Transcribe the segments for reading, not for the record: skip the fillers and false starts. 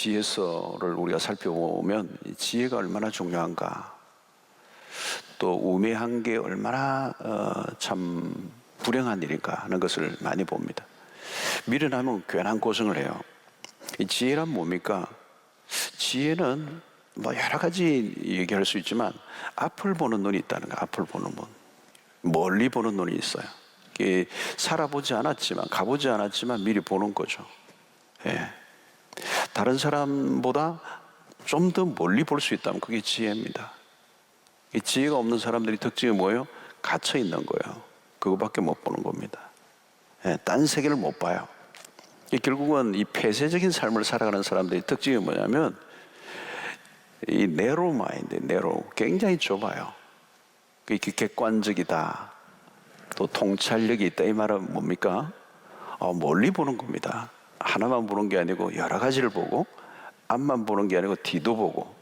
지혜서를 우리가 살펴보면 지혜가 얼마나 중요한가, 또 우매한 게 얼마나 참 불행한 일인가 하는 것을 많이 봅니다. 미련하면 괜한 고생을 해요. 이 지혜란 뭡니까? 지혜는 뭐 여러 가지 얘기할 수 있지만 앞을 보는 눈이 있다는 거예요. 앞을 보는 눈, 멀리 보는 눈이 있어요. 살아보지 않았지만, 가보지 않았지만 미리 보는 거죠. 예. 다른 사람보다 좀 더 멀리 볼 수 있다면 그게 지혜입니다. 이 지혜가 없는 사람들이 특징이 뭐예요? 갇혀 있는 거예요. 그거밖에 못 보는 겁니다. 예, 딴 세계를 못 봐요. 결국은 이 폐쇄적인 삶을 살아가는 사람들의 특징이 뭐냐면 이 내로 마인드, 내로 굉장히 좁아요. 이렇게 객관적이다, 또 통찰력이 있다, 이 말은 뭡니까? 멀리 보는 겁니다. 하나만 보는 게 아니고 여러 가지를 보고, 앞만 보는 게 아니고 뒤도 보고,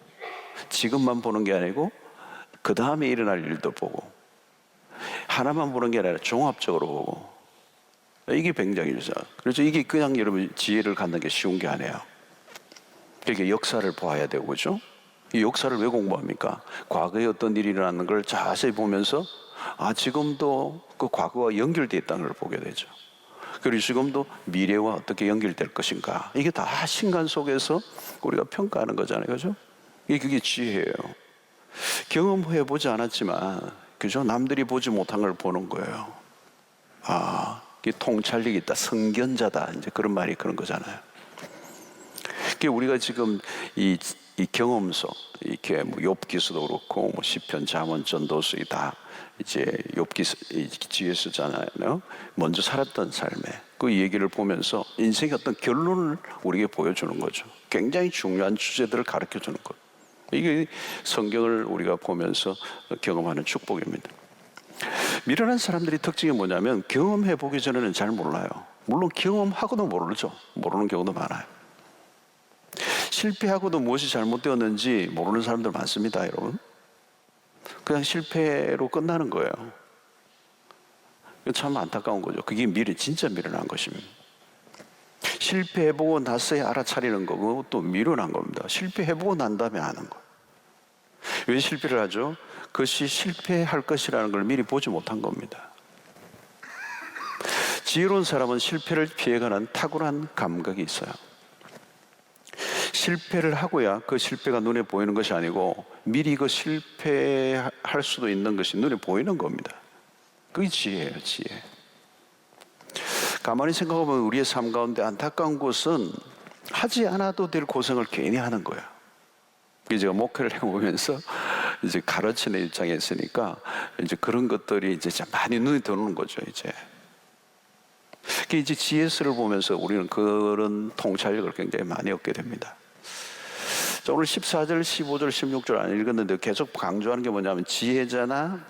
지금만 보는 게 아니고 그 다음에 일어날 일도 보고, 하나만 보는 게 아니라 종합적으로 보고. 이게 굉장히 좋죠. 그래서 이게 그냥 여러분 지혜를 갖는 게 쉬운 게 아니에요. 그러니까 역사를 봐야 되고, 그죠? 이 역사를 왜 공부합니까? 과거에 어떤 일이 일어나는 걸 자세히 보면서 지금도 그 과거와 연결되어 있다는 걸 보게 되죠. 그리고 지금도 미래와 어떻게 연결될 것인가, 이게 다 신간 속에서 우리가 평가하는 거잖아요, 그죠? 그게 지혜예요. 경험해보지 않았지만, 그죠? 남들이 보지 못한 걸 보는 거예요. 이게 통찰력이 있다, 성견자다, 이제 그런 말이 그런 거잖아요. 우리가 지금 이 경험서, 이렇게 뭐 욥기서도 그렇고, 뭐 시편, 잠언, 전도서 다 이제 욥기 지혜서잖아요. 먼저 살았던 삶에 그 얘기를 보면서 인생의 어떤 결론을 우리에게 보여주는 거죠. 굉장히 중요한 주제들을 가르쳐 주는 것. 이게 성경을 우리가 보면서 경험하는 축복입니다. 미련한 사람들의 특징이 뭐냐면 경험해 보기 전에는 잘 몰라요. 물론 경험하고도 모르죠. 모르는 경우도 많아요. 실패하고도 무엇이 잘못되었는지 모르는 사람들 많습니다, 여러분. 그냥 실패로 끝나는 거예요. 참 안타까운 거죠. 그게 진짜 미련한 것입니다. 실패해보고 나서야 알아차리는 거고, 또 미련한 겁니다. 실패해보고 난 다음에 아는 거. 왜 실패를 하죠? 그것이 실패할 것이라는 걸 미리 보지 못한 겁니다. 지혜로운 사람은 실패를 피해가는 탁월한 감각이 있어요. 실패를 하고야 그 실패가 눈에 보이는 것이 아니고 미리 그 실패할 수도 있는 것이 눈에 보이는 겁니다. 그게 지혜예요, 지혜. 가만히 생각해보면 우리의 삶 가운데 안타까운 것은 하지 않아도 될 고생을 괜히 하는 거예요. 제가 목회를 해보면서 이제 가르치는 입장에 있으니까 이제 그런 것들이 이제 많이 눈에 들어오는 거죠, 이제. 이제 지혜서를 보면서 우리는 그런 통찰력을 굉장히 많이 얻게 됩니다. 자, 오늘 14절, 15절, 16절 안 읽었는데 계속 강조하는 게 뭐냐면 지혜자나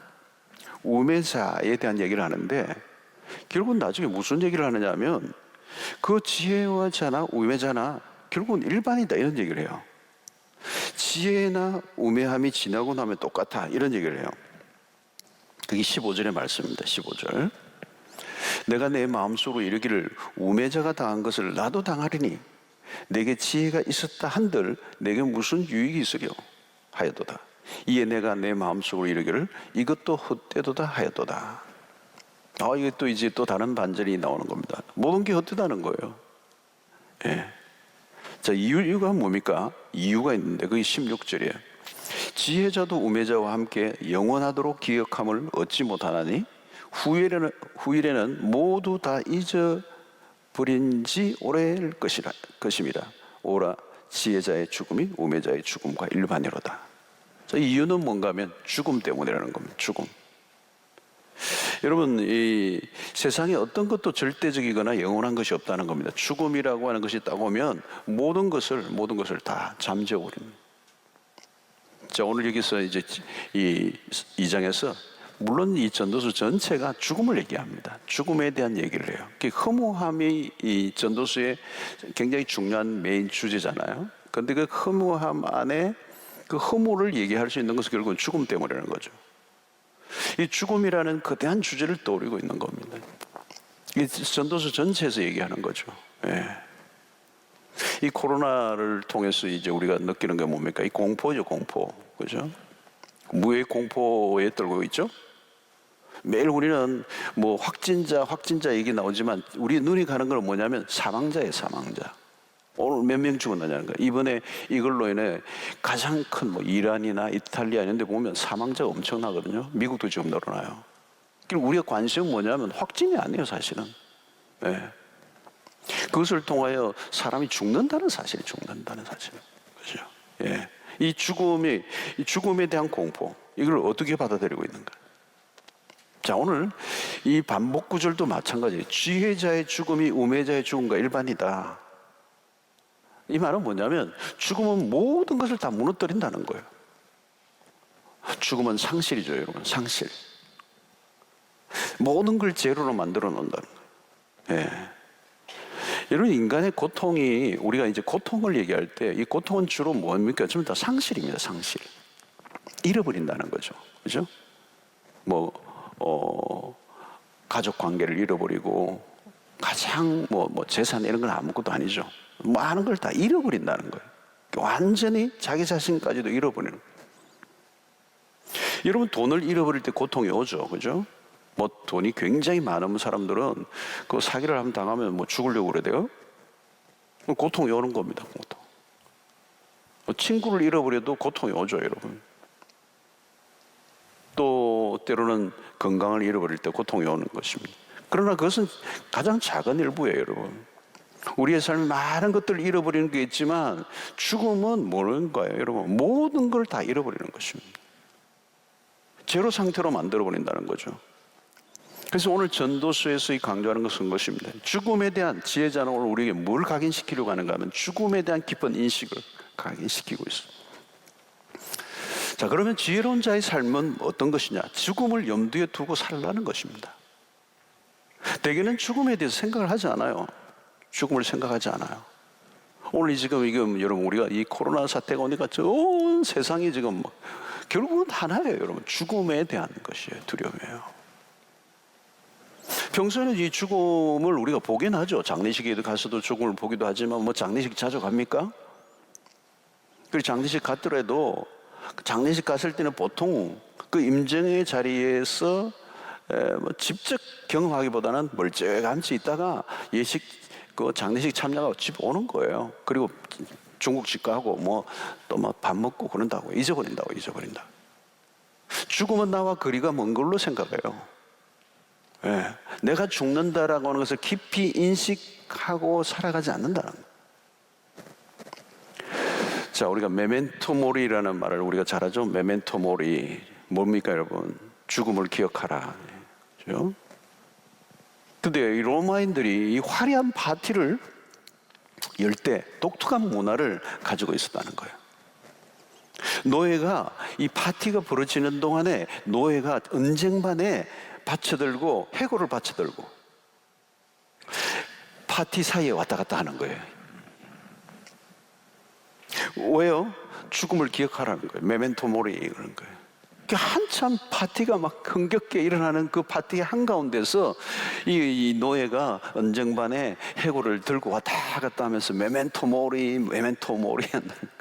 우매자에 대한 얘기를 하는데, 결국은 나중에 무슨 얘기를 하느냐면 그 지혜자나 우매자나 결국은 일반이다, 이런 얘기를 해요. 지혜나 우매함이 지나고 나면 똑같아, 이런 얘기를 해요. 그게 15절의 말씀입니다. 15절. 내가 내 마음속으로 이르기를 우매자가 당한 것을 나도 당하리니 내게 지혜가 있었다 한들 내게 무슨 유익이 있으려 하였도다. 이에 내가 내 마음속으로 이르기를 이것도 헛되도다 하였도다. 이게 또 이제 또 다른 반절이 나오는 겁니다. 모든 게 헛되다는 거예요. 예. 자, 이유가 뭡니까? 이유가 있는데 그게 16절이에요. 지혜자도 우매자와 함께 영원하도록 기억함을 얻지 못하나니 후일에는 모두 다 잊어버린 지 오래일 것임이라. 오라 지혜자의 죽음이 우매자의 죽음과 일반이로다. 자, 이유는 뭔가 하면 죽음 때문이라는 겁니다. 죽음. 여러분, 이 세상에 어떤 것도 절대적이거나 영원한 것이 없다는 겁니다. 죽음이라고 하는 것이 딱 오면 모든 것을 다 잠재워버립니다. 자, 오늘 여기서 이제 이 2장에서 물론 이 전도서 전체가 죽음을 얘기합니다. 죽음에 대한 얘기를 해요. 허무함이 이 전도서의 굉장히 중요한 메인 주제잖아요. 그런데 그 허무함 안에 그 허무를 얘기할 수 있는 것은 결국은 죽음 때문이라는 거죠. 이 죽음이라는 거대한 주제를 떠올리고 있는 겁니다. 이 전도서 전체에서 얘기하는 거죠. 예. 이 코로나를 통해서 이제 우리가 느끼는 게 뭡니까? 이 공포죠, 공포. 그죠? 무의 공포에 떨고 있죠? 매일 우리는 뭐 확진자 얘기 나오지만 우리 눈이 가는 건 뭐냐면 사망자예요, 사망자. 오늘 몇 명 죽었느냐는 거예요. 이번에 이걸로 인해 가장 큰 뭐 이란이나 이탈리아 이런 데 보면 사망자가 엄청나거든요. 미국도 지금 늘어나요. 그리고 우리가 관심은 뭐냐면 확진이 아니에요, 사실은. 네. 그것을 통하여 사람이 죽는다는 사실. 그죠? 예. 이 죽음에 대한 공포, 이걸 어떻게 받아들이고 있는가? 자, 오늘 이 반복 구절도 마찬가지예요. 지혜자의 죽음이 우매자의 죽음과 일반이다. 이 말은 뭐냐면 죽음은 모든 것을 다 무너뜨린다는 거예요. 죽음은 상실이죠, 여러분. 상실. 모든 걸 제로로 만들어 놓는다는 거예요. 예. 여러분, 인간의 고통이, 우리가 이제 고통을 얘기할 때 이 고통은 주로 뭡니까? 전부 다 상실입니다. 상실. 잃어버린다는 거죠. 그죠? 가족 관계를 잃어버리고 가장 재산 이런 건 아무것도 아니죠. 많은 걸 다 잃어버린다는 거예요. 완전히 자기 자신까지도 잃어버리는 거예요. 여러분, 돈을 잃어버릴 때 고통이 오죠. 그죠? 돈이 굉장히 많은 사람들은 그 사기를 한번 당하면 죽으려고 그래요. 고통이 오는 겁니다. 고통. 친구를 잃어버려도 고통이 오죠, 여러분. 또 때로는 건강을 잃어버릴 때 고통이 오는 것입니다. 그러나 그것은 가장 작은 일부예요, 여러분. 우리의 삶에 많은 것들을 잃어버리는 게 있지만 죽음은 모르는 거예요, 여러분. 모든 걸 다 잃어버리는 것입니다. 제로 상태로 만들어버린다는 거죠. 그래서 오늘 전도서에서 강조하는 것은 것입니다. 죽음에 대한, 지혜자는 오늘 우리에게 뭘 각인시키려고 하는가 하면 죽음에 대한 깊은 인식을 각인시키고 있습니다. 자, 그러면 지혜로운 자의 삶은 어떤 것이냐? 죽음을 염두에 두고 살라는 것입니다. 대개는 죽음에 대해서 생각을 하지 않아요. 죽음을 생각하지 않아요. 오늘 지금 여러분, 우리가 이 코로나 사태가 오니까 온 세상이 지금 결국은 하나예요, 여러분. 죽음에 대한 것이에요. 두려움이에요. 평소에는 이 죽음을 우리가 보긴 하죠. 장례식에 가서도 죽음을 보기도 하지만 장례식 자주 갑니까? 그리고 장례식 갔더라도 장례식 갔을 때는 보통 그 임정의 자리에서 직접 경험하기보다는 멀쩡한지 있다가 예식 그 장례식 참여하고 집 오는 거예요. 그리고 중국집 가고 또 밥 먹고 그런다고 잊어버린다. 죽음은 나와 거리가 먼 걸로 생각해요. 예, 내가 죽는다라고 하는 것을 깊이 인식하고 살아가지 않는다는 거예요. 자, 우리가 메멘토 모리라는 말을 우리가 잘 하죠. 메멘토 모리 뭡니까, 여러분? 죽음을 기억하라. 그죠? 근데 이 로마인들이 이 화려한 파티를 열 때 독특한 문화를 가지고 있었다는 거예요. 노예가 이 파티가 벌어지는 동안에 노예가 은쟁반에 받쳐들고 해골을 받쳐들고 파티 사이에 왔다 갔다 하는 거예요. 왜요? 죽음을 기억하라는 거예요. 메멘토 모리 그런 거예요. 한참 파티가 막 흥겹게 일어나는 그 파티의 한가운데서 이 노예가 은쟁반에 해골을 들고 왔다 갔다 하면서 메멘토 모리 한다는 거예요.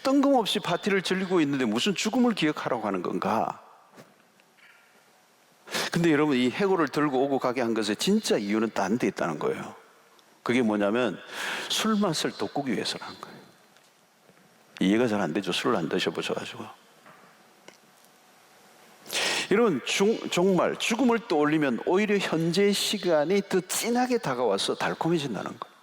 뜬금없이 파티를 즐기고 있는데 무슨 죽음을 기억하라고 하는 건가? 근데 여러분, 이 해골을 들고 오고 가게 한 것의 진짜 이유는 딴 데 있다는 거예요. 그게 뭐냐면 술 맛을 돋구기 위해서라는 거예요. 이해가 잘 안 되죠. 술을 안 드셔보셔가지고. 여러분, 정말 죽음을 떠올리면 오히려 현재의 시간이 더 진하게 다가와서 달콤해진다는 거예요.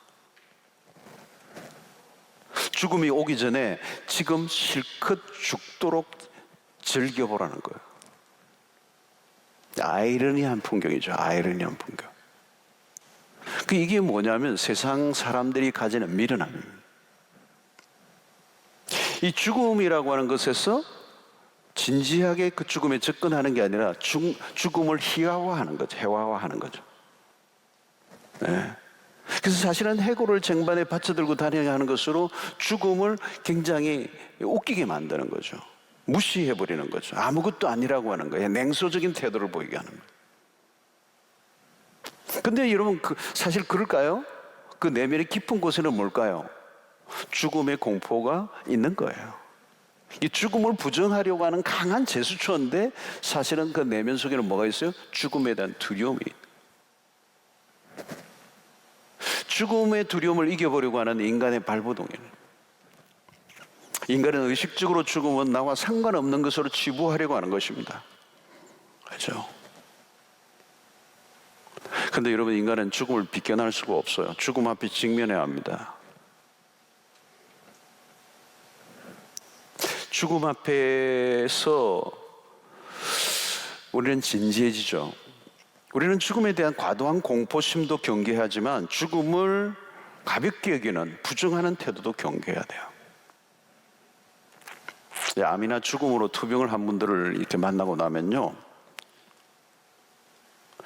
죽음이 오기 전에 지금 실컷 죽도록 즐겨보라는 거예요. 아이러니한 풍경이죠. 아이러니한 풍경. 이게 뭐냐면 세상 사람들이 가지는 미련함입니다. 이 죽음이라고 하는 것에서 진지하게 그 죽음에 접근하는 게 아니라 죽음을 희화화하는 거죠. 해화화하는 거죠. 네. 그래서 사실은 해골을 쟁반에 받쳐들고 다녀야 하는 것으로 죽음을 굉장히 웃기게 만드는 거죠. 무시해버리는 거죠. 아무것도 아니라고 하는 거예요. 냉소적인 태도를 보이게 하는 거예요. 근데 여러분, 사실 그럴까요? 그 내면의 깊은 곳에는 뭘까요? 죽음의 공포가 있는 거예요. 이 죽음을 부정하려고 하는 강한 제스처인데 사실은 그 내면 속에는 뭐가 있어요? 죽음에 대한 두려움이. 죽음의 두려움을 이겨보려고 하는 인간의 발버둥이에요. 인간은 의식적으로 죽음은 나와 상관없는 것으로 치부하려고 하는 것입니다. 그렇죠? 그런데 여러분, 인간은 죽음을 비껴날 수가 없어요. 죽음 앞에 직면해야 합니다. 죽음 앞에서 우리는 진지해지죠. 우리는 죽음에 대한 과도한 공포심도 경계하지만 죽음을 가볍게 여기는 부정하는 태도도 경계해야 돼요. 암이나 죽음으로 투병을 한 분들을 이렇게 만나고 나면요,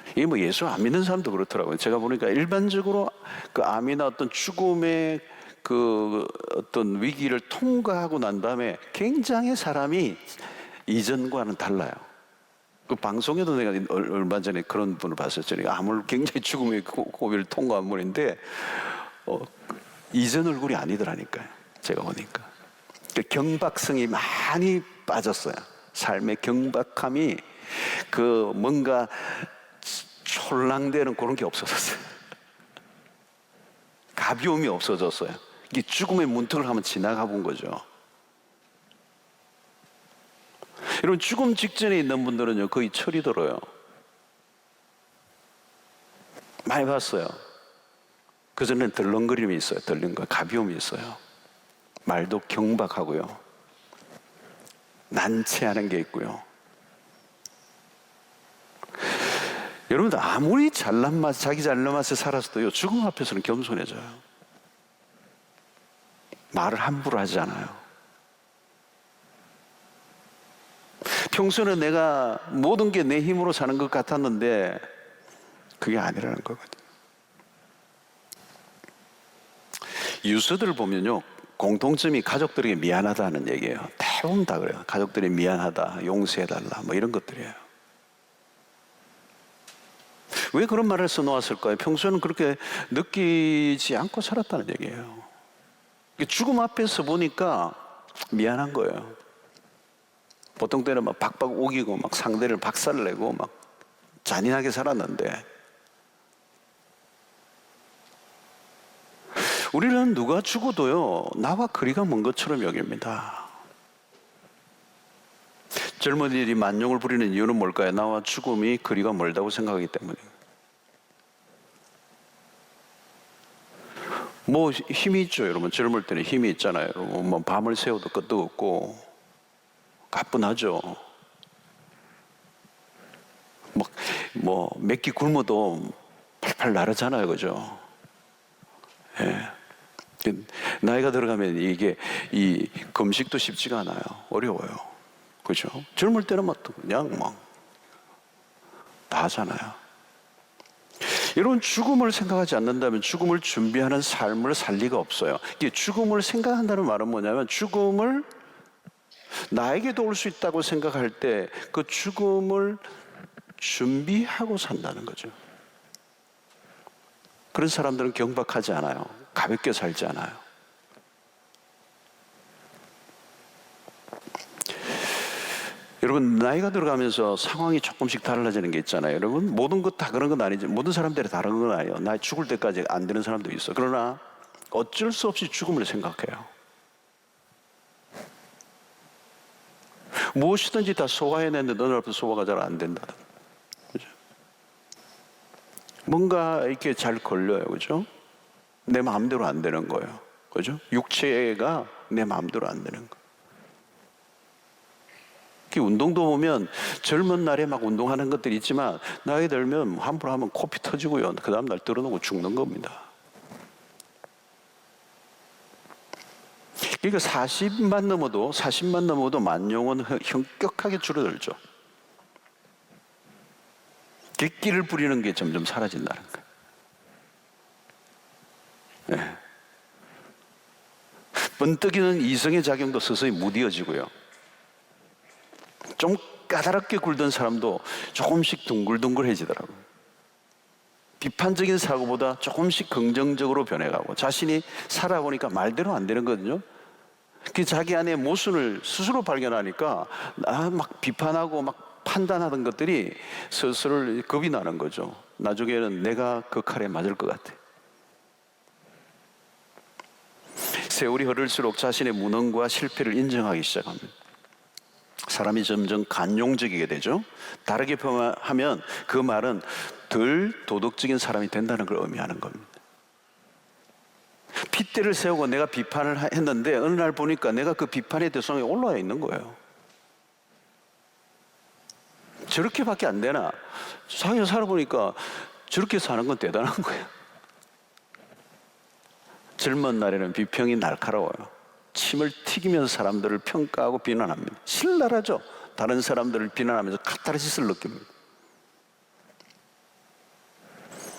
이게 뭐 예수 안 믿는 사람도 그렇더라고요. 제가 보니까 일반적으로 그 암이나 어떤 죽음의 그 어떤 위기를 통과하고 난 다음에 굉장히 사람이 이전과는 달라요. 그 방송에도 내가 얼마 전에 그런 분을 봤었잖아요. 암을 굉장히 죽음의 고비를 통과한 분인데 이전 얼굴이 아니더라니까요. 제가 보니까 경박성이 많이 빠졌어요. 삶의 경박함이 그 뭔가 촐랑대는 그런 게 없어졌어요. 가벼움이 없어졌어요. 이게 죽음의 문턱을 한번 지나가 본 거죠. 여러분, 죽음 직전에 있는 분들은요, 거의 철이 들어요. 많이 봤어요. 그전에는 덜렁거림이 있어요. 덜렁거림, 가벼움이 있어요. 말도 경박하고요. 난처하는 게 있고요. 여러분들 아무리 잘난 맛, 자기 잘난 맛에 살았어도요, 죽음 앞에서는 겸손해져요. 말을 함부로 하지 않아요. 평소에는 내가 모든 게 내 힘으로 사는 것 같았는데 그게 아니라는 거거든요. 유서들을 보면요, 공통점이 가족들에게 미안하다는 얘기예요. 대부분 다 그래요. 가족들이 미안하다, 용서해달라, 뭐 이런 것들이에요. 왜 그런 말을 써놓았을까요? 평소에는 그렇게 느끼지 않고 살았다는 얘기예요. 죽음 앞에서 보니까 미안한 거예요. 보통 때는 막 박박 우기고 막 상대를 박살내고 막 잔인하게 살았는데, 우리는 누가 죽어도요, 나와 거리가 먼 것처럼 여깁니다. 젊은이들이 만용을 부리는 이유는 뭘까요? 나와 죽음이 거리가 멀다고 생각하기 때문이에요. 뭐 힘이 있죠, 여러분. 젊을 때는 힘이 있잖아요, 여러분. 뭐 밤을 새워도 끝도 없고 가뿐하죠. 뭐 몇 끼 굶어도 팔팔 나르잖아요, 그죠? 예. 나이가 들어가면 이게 이 금식도 쉽지가 않아요. 어려워요. 그죠? 젊을 때는 막 그냥 막 다 하잖아요. 여러분, 죽음을 생각하지 않는다면 죽음을 준비하는 삶을 살 리가 없어요. 이게 죽음을 생각한다는 말은 뭐냐면, 죽음을 나에게도 올 수 있다고 생각할 때 그 죽음을 준비하고 산다는 거죠. 그런 사람들은 경박하지 않아요. 가볍게 살지 않아요. 여러분, 나이가 들어가면서 상황이 조금씩 달라지는 게 있잖아요. 여러분, 모든 것 다 그런 건 아니지. 모든 사람들이 다른 건 아니에요. 나 죽을 때까지 안 되는 사람도 있어. 그러나 어쩔 수 없이 죽음을 생각해요. 무엇이든지 다 소화해냈는데 어느 날부터 소화가 잘 안 된다. 그죠? 뭔가 이렇게 잘 걸려요. 그죠? 내 마음대로 안 되는 거예요. 그죠? 육체가 내 마음대로 안 되는 거예요. 운동도 보면 젊은 날에 막 운동하는 것들이 있지만 나이 들면 함부로 하면 코피 터지고요. 그 다음 날 들어놓고 죽는 겁니다. 그러니까 40만 넘어도 만용은 현격하게 줄어들죠. 객기를 부리는 게 점점 사라진다는 거예요. 네. 번뜩이는 이성의 작용도 서서히 무뎌지고요. 좀 까다롭게 굴던 사람도 조금씩 둥글둥글해지더라고요. 비판적인 사고보다 조금씩 긍정적으로 변해가고, 자신이 살아보니까 말대로 안 되는 거거든요. 그 자기 안에 모순을 스스로 발견하니까 막 비판하고 막 판단하던 것들이 슬슬 겁이 나는 거죠. 나중에는 내가 그 칼에 맞을 것 같아. 세월이 흐를수록 자신의 무능과 실패를 인정하기 시작합니다. 사람이 점점 관용적이게 되죠. 다르게 표현하면 그 말은 덜 도덕적인 사람이 된다는 걸 의미하는 겁니다. 핏대를 세우고 내가 비판을 했는데 어느 날 보니까 내가 그 비판의 대상에 올라와 있는 거예요. 저렇게밖에 안 되나? 자기가 살아보니까 저렇게 사는 건 대단한 거예요. 젊은 날에는 비평이 날카로워요. 침을 튀기면서 사람들을 평가하고 비난합니다. 신랄하죠. 다른 사람들을 비난하면서 카타르시스를 느낍니다.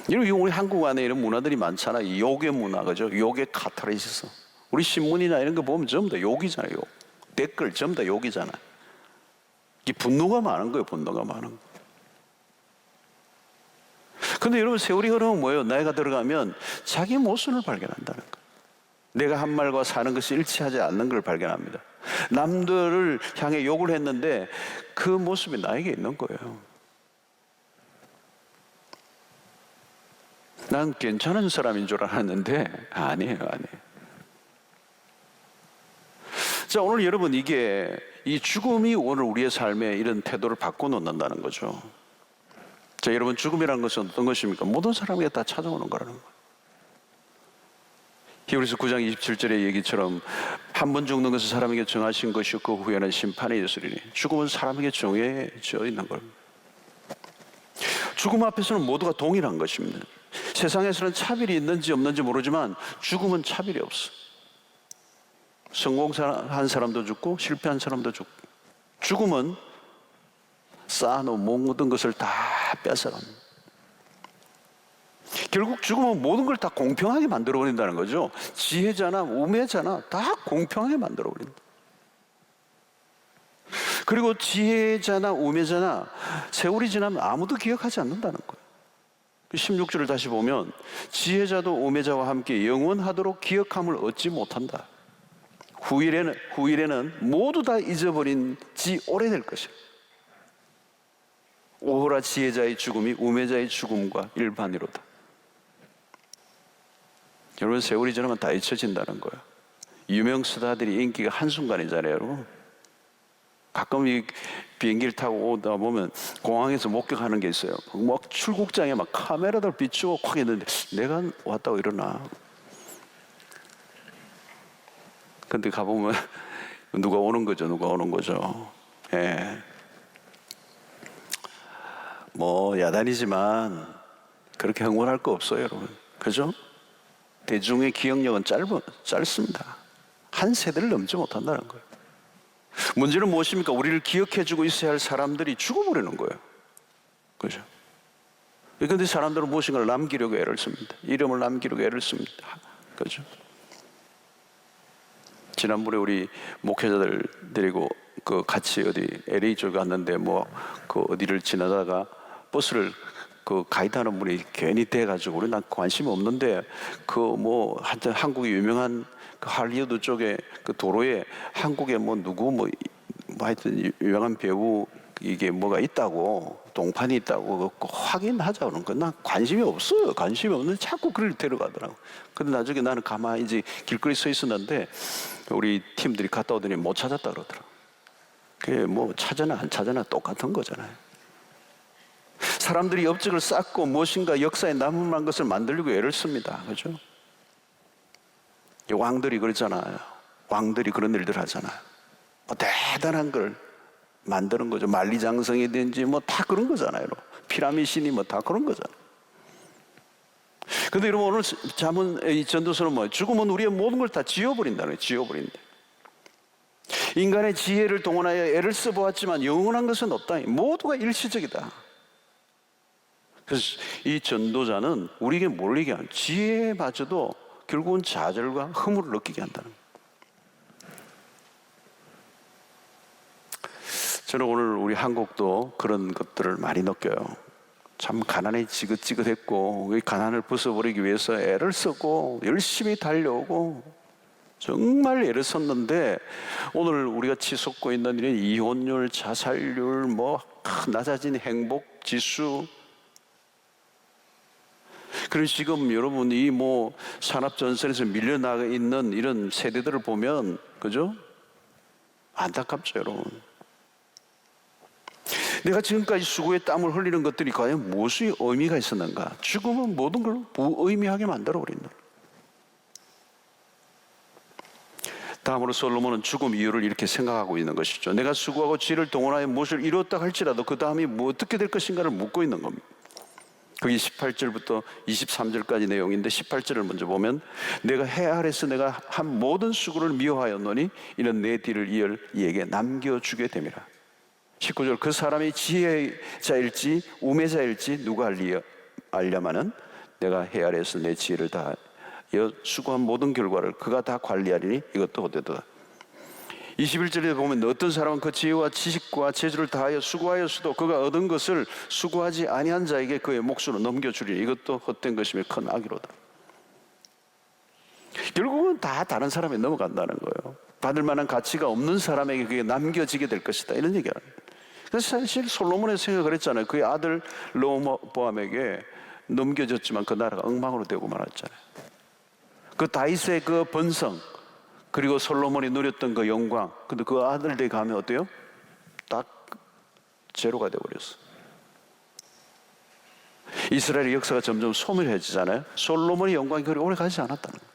우리 한국 안에 이런 문화들이 많잖아요. 욕의 문화, 그죠? 욕의 카타르시스. 우리 신문이나 이런 거 보면 전부 다 욕이잖아요. 욕. 댓글 전부 다 욕이잖아요. 이 분노가 많은 거예요. 분노가 많은 거. 근데 여러분, 세월이 흐르면 뭐예요? 나이가 들어가면 자기 모순을 발견한다는 거예요. 내가 한 말과 사는 것이 일치하지 않는 걸 발견합니다. 남들을 향해 욕을 했는데 그 모습이 나에게 있는 거예요. 난 괜찮은 사람인 줄 알았는데 아니에요. 자, 오늘 여러분, 이 죽음이 오늘 우리의 삶에 이런 태도를 바꿔놓는다는 거죠. 자, 여러분, 죽음이라는 것은 어떤 것입니까? 모든 사람에게 다 찾아오는 거라는 거예요. 히브리서 9장 27절의 얘기처럼 한 번 죽는 것은 사람에게 정하신 것이고 그 후에는 심판이 있으리니, 죽음은 사람에게 정해져 있는 겁니다. 죽음 앞에서는 모두가 동일한 것입니다. 세상에서는 차별이 있는지 없는지 모르지만 죽음은 차별이 없어. 성공한 사람도 죽고 실패한 사람도 죽고, 죽음은 쌓아놓은 모든 것을 다 뺏어갑니다. 결국 죽음은 모든 걸 다 공평하게 만들어버린다는 거죠. 지혜자나 우매자나 다 공평하게 만들어버린다. 그리고 지혜자나 우매자나 세월이 지나면 아무도 기억하지 않는다는 거예요. 16절을 다시 보면 지혜자도 우매자와 함께 영원하도록 기억함을 얻지 못한다. 후일에는 모두 다 잊어버린 지 오래될 것이다. 오호라 지혜자의 죽음이 우매자의 죽음과 일반이로다. 여러분, 세월이 지나면 다 잊혀진다는 거예요. 유명 스타들이 인기가 한순간이잖아요, 여러분. 가끔 이 비행기를 타고 오다 보면 공항에서 목격하는 게 있어요. 막 출국장에 막 카메라들 비추고 확 했는데 내가 왔다고 이러나. 근데 가보면 누가 오는 거죠. 예. 뭐 야단이지만 그렇게 흥분할 거 없어요, 여러분. 그죠? 대중의 기억력은 짧습니다. 한 세대를 넘지 못한다는 거예요. 문제는 무엇입니까? 우리를 기억해주고 있어야 할 사람들이 죽어버리는 거예요. 그죠? 그런데 사람들은 무엇인가를 남기려고 애를 씁니다. 이름을 남기려고 애를 씁니다. 그죠? 지난번에 우리 목회자들 데리고 같이 어디 LA 쪽에 갔는데 어디를 지나다가 버스를 가이드하는 분이 괜히 대가지고, 우리 난 관심이 없는데 하여튼 한국의 유명한 할리우드 쪽에 그 도로에 한국에 하여튼 유명한 배우 이게 뭐가 있다고, 동판이 있다고 확인하자 그러는 거. 난 관심이 없어요. 관심이 없는데 자꾸 그를 데려가더라고. 근데 나중에 나는 가만히 이제 길거리 서 있었는데 우리 팀들이 갔다 오더니 못 찾았다 그러더라고. 그게 찾아나 안 찾아나 똑같은 거잖아요. 사람들이 업적을 쌓고 무엇인가 역사에 남을 만한 것을 만들려고 애를 씁니다. 그죠? 왕들이 그러잖아요. 왕들이 그런 일들 하잖아요. 대단한 걸 만드는 거죠. 만리장성이든지 다 그런 거잖아요. 피라미신이 다 그런 거잖아요. 근데 여러분, 오늘 이 전도서는 죽음은 우리의 모든 걸 다 지워버린다는 거예요. 지워버린다. 인간의 지혜를 동원하여 애를 써보았지만 영원한 것은 없다. 모두가 일시적이다. 그래서 이 전도자는 우리에게 뭘 얘기하는, 지혜마저도 결국은 좌절과 허물을 느끼게 한다는 거예요. 저는 오늘 우리 한국도 그런 것들을 많이 느껴요. 참 가난이 지긋지긋했고 이 가난을 벗어버리기 위해서 애를 쓰고 열심히 달려오고 정말 애를 썼는데 오늘 우리가 치솟고 있는 이런 이혼율, 자살률, 낮아진 행복 지수, 그런 지금 여러분이 산업 전선에서 밀려나가 있는 이런 세대들을 보면 그죠? 안타깝죠, 여러분. 내가 지금까지 수고에 땀을 흘리는 것들이 과연 무엇의 의미가 있었는가? 죽음은 모든 걸 무의미하게 만들어버린다. 다음으로 솔로몬은 죽음 이유를 이렇게 생각하고 있는 것이죠. 내가 수고하고 지혜를 동원하여 무엇을 이루었다 할지라도 그 다음이 어떻게 될 것인가를 묻고 있는 겁니다. 그게 18절부터 23절까지 내용인데 18절을 먼저 보면 내가 해 아래서 내가 한 모든 수고를 미워하였노니 이는 내 뒤를 이을 이에게 남겨주게 됨이라. 19절 그 사람이 지혜자일지 우매자일지 누가 알려마는 내가 해 아래서 내 지혜를 다하여 수고한 모든 결과를 그가 다 관리하리니 이것도 헛되도다. 21절에 보면 어떤 사람은 그 지혜와 지식과 재주를 다하여 수고하였어도 그가 얻은 것을 수고하지 아니한 자에게 그의 몫으로 넘겨주리니 이것도 헛된 것이며 큰 악이로다. 결국은 다 다른 사람에 넘어간다는 거예요. 받을 만한 가치가 없는 사람에게 그게 남겨지게 될 것이다, 이런 얘기를 합니다. 그래서 사실 솔로몬의 생각을 했잖아요. 그의 아들 르호보암에게 넘겨졌지만 그 나라가 엉망으로 되고 말았잖아요. 그 다윗의 그 번성, 그리고 솔로몬이 누렸던 그 영광, 근데 그 아들들이 가면 어때요? 딱 제로가 되어버렸어. 이스라엘의 역사가 점점 소멸해지잖아요. 솔로몬의 영광이 그리 오래 가지 않았다는 거예요.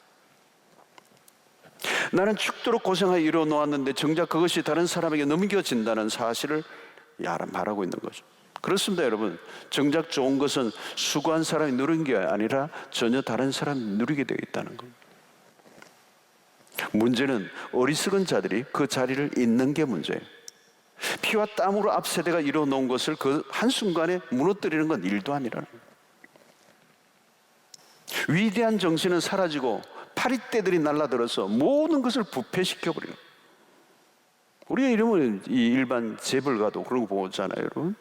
나는 죽도록 고생하여 이뤄놓았는데 정작 그것이 다른 사람에게 넘겨진다는 사실을 말하고 있는 거죠. 그렇습니다, 여러분. 정작 좋은 것은 수고한 사람이 누린 게 아니라 전혀 다른 사람이 누리게 되어 있다는 겁니다. 문제는 어리석은 자들이 그 자리를 잇는 게 문제예요. 피와 땀으로 앞 세대가 이뤄놓은 것을 그 한순간에 무너뜨리는 건 일도 아니라는 거예요. 위대한 정신은 사라지고 파리떼들이 날라들어서 모든 것을 부패시켜버려요. 우리가 이러면 이 일반 재벌가도 그런 거 보잖아요, 여러분.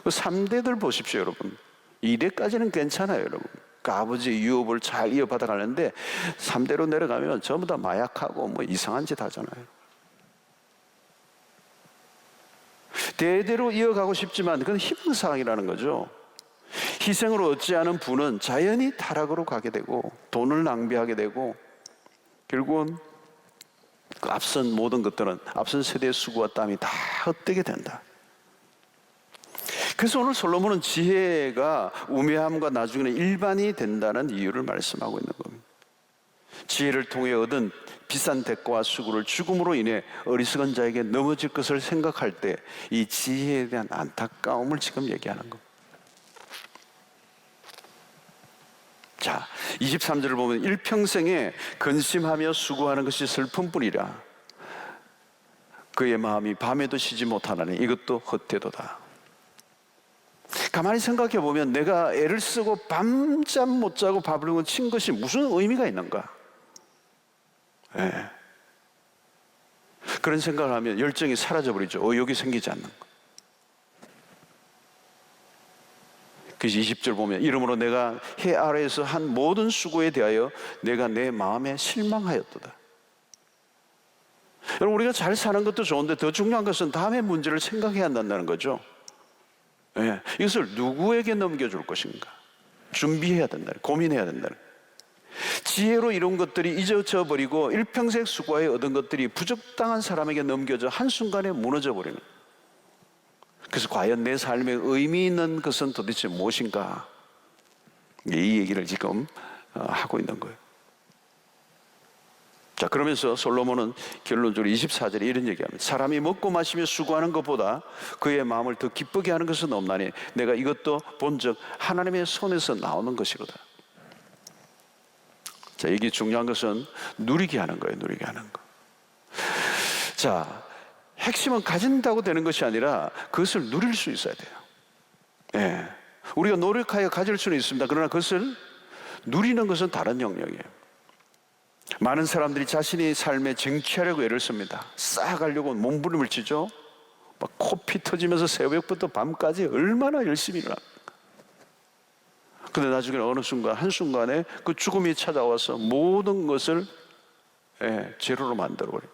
그 3대들 보십시오, 여러분. 2대까지는 괜찮아요, 여러분. 그 아버지의 유업을 잘 이어받아 가는데 3대로 내려가면 전부 다 마약하고 이상한 짓 하잖아요. 대대로 이어가고 싶지만 그건 희망사항이라는 거죠. 희생을 얻지 않은 부는 자연히 타락으로 가게 되고 돈을 낭비하게 되고 결국은 그 앞선 모든 것들은 앞선 세대의 수고와 땀이 다 헛되게 된다. 그래서 오늘 솔로몬은 지혜가 우매함과 나중에는 일반이 된다는 이유를 말씀하고 있는 겁니다. 지혜를 통해 얻은 비싼 대가와 수고를 죽음으로 인해 어리석은 자에게 넘어질 것을 생각할 때 이 지혜에 대한 안타까움을 지금 얘기하는 겁니다. 자, 23절을 보면 일평생에 근심하며 수고하는 것이 슬픔뿐이라 그의 마음이 밤에도 쉬지 못하나니 이것도 헛되도다. 가만히 생각해 보면 내가 애를 쓰고 밤잠 못 자고 밥을 친 것이 무슨 의미가 있는가? 그런 생각을 하면 열정이 사라져버리죠. 의욕이 생기지 않는 거. 그래서 20절 보면 이러므로 내가 해 아래에서 한 모든 수고에 대하여 내가 내 마음에 실망하였도다. 여러분, 우리가 잘 사는 것도 좋은데 더 중요한 것은 다음의 문제를 생각해야 한다는 거죠. 이것을 누구에게 넘겨줄 것인가 준비해야 된다, 고민해야 된다. 지혜로 이룬 것들이 잊어져 버리고 일평생 수고하여 얻은 것들이 부적당한 사람에게 넘겨져 한순간에 무너져 버리는. 그래서 과연 내 삶에 의미 있는 것은 도대체 무엇인가? 이 얘기를 지금 하고 있는 거예요. 자, 그러면서 솔로몬은 결론적으로 24절에 이런 얘기합니다. 사람이 먹고 마시며 수고하는 것보다 그의 마음을 더 기쁘게 하는 것은 없나니 내가 이것도 본즉 하나님의 손에서 나오는 것이로다. 자, 이게 중요한 것은 누리게 하는 거예요. 누리게 하는 거. 자, 핵심은 가진다고 되는 것이 아니라 그것을 누릴 수 있어야 돼요. 우리가 노력하여 가질 수는 있습니다. 그러나 그것을 누리는 것은 다른 영역이에요. 많은 사람들이 자신의 삶에 쟁취하려고 애를 씁니다. 쌓아가려고 몸부림을 치죠. 막 코피 터지면서 새벽부터 밤까지 얼마나 열심히 일어납니까? 근데 나중에 어느 순간 한순간에 그 죽음이 찾아와서 모든 것을 제로로 만들어버려요.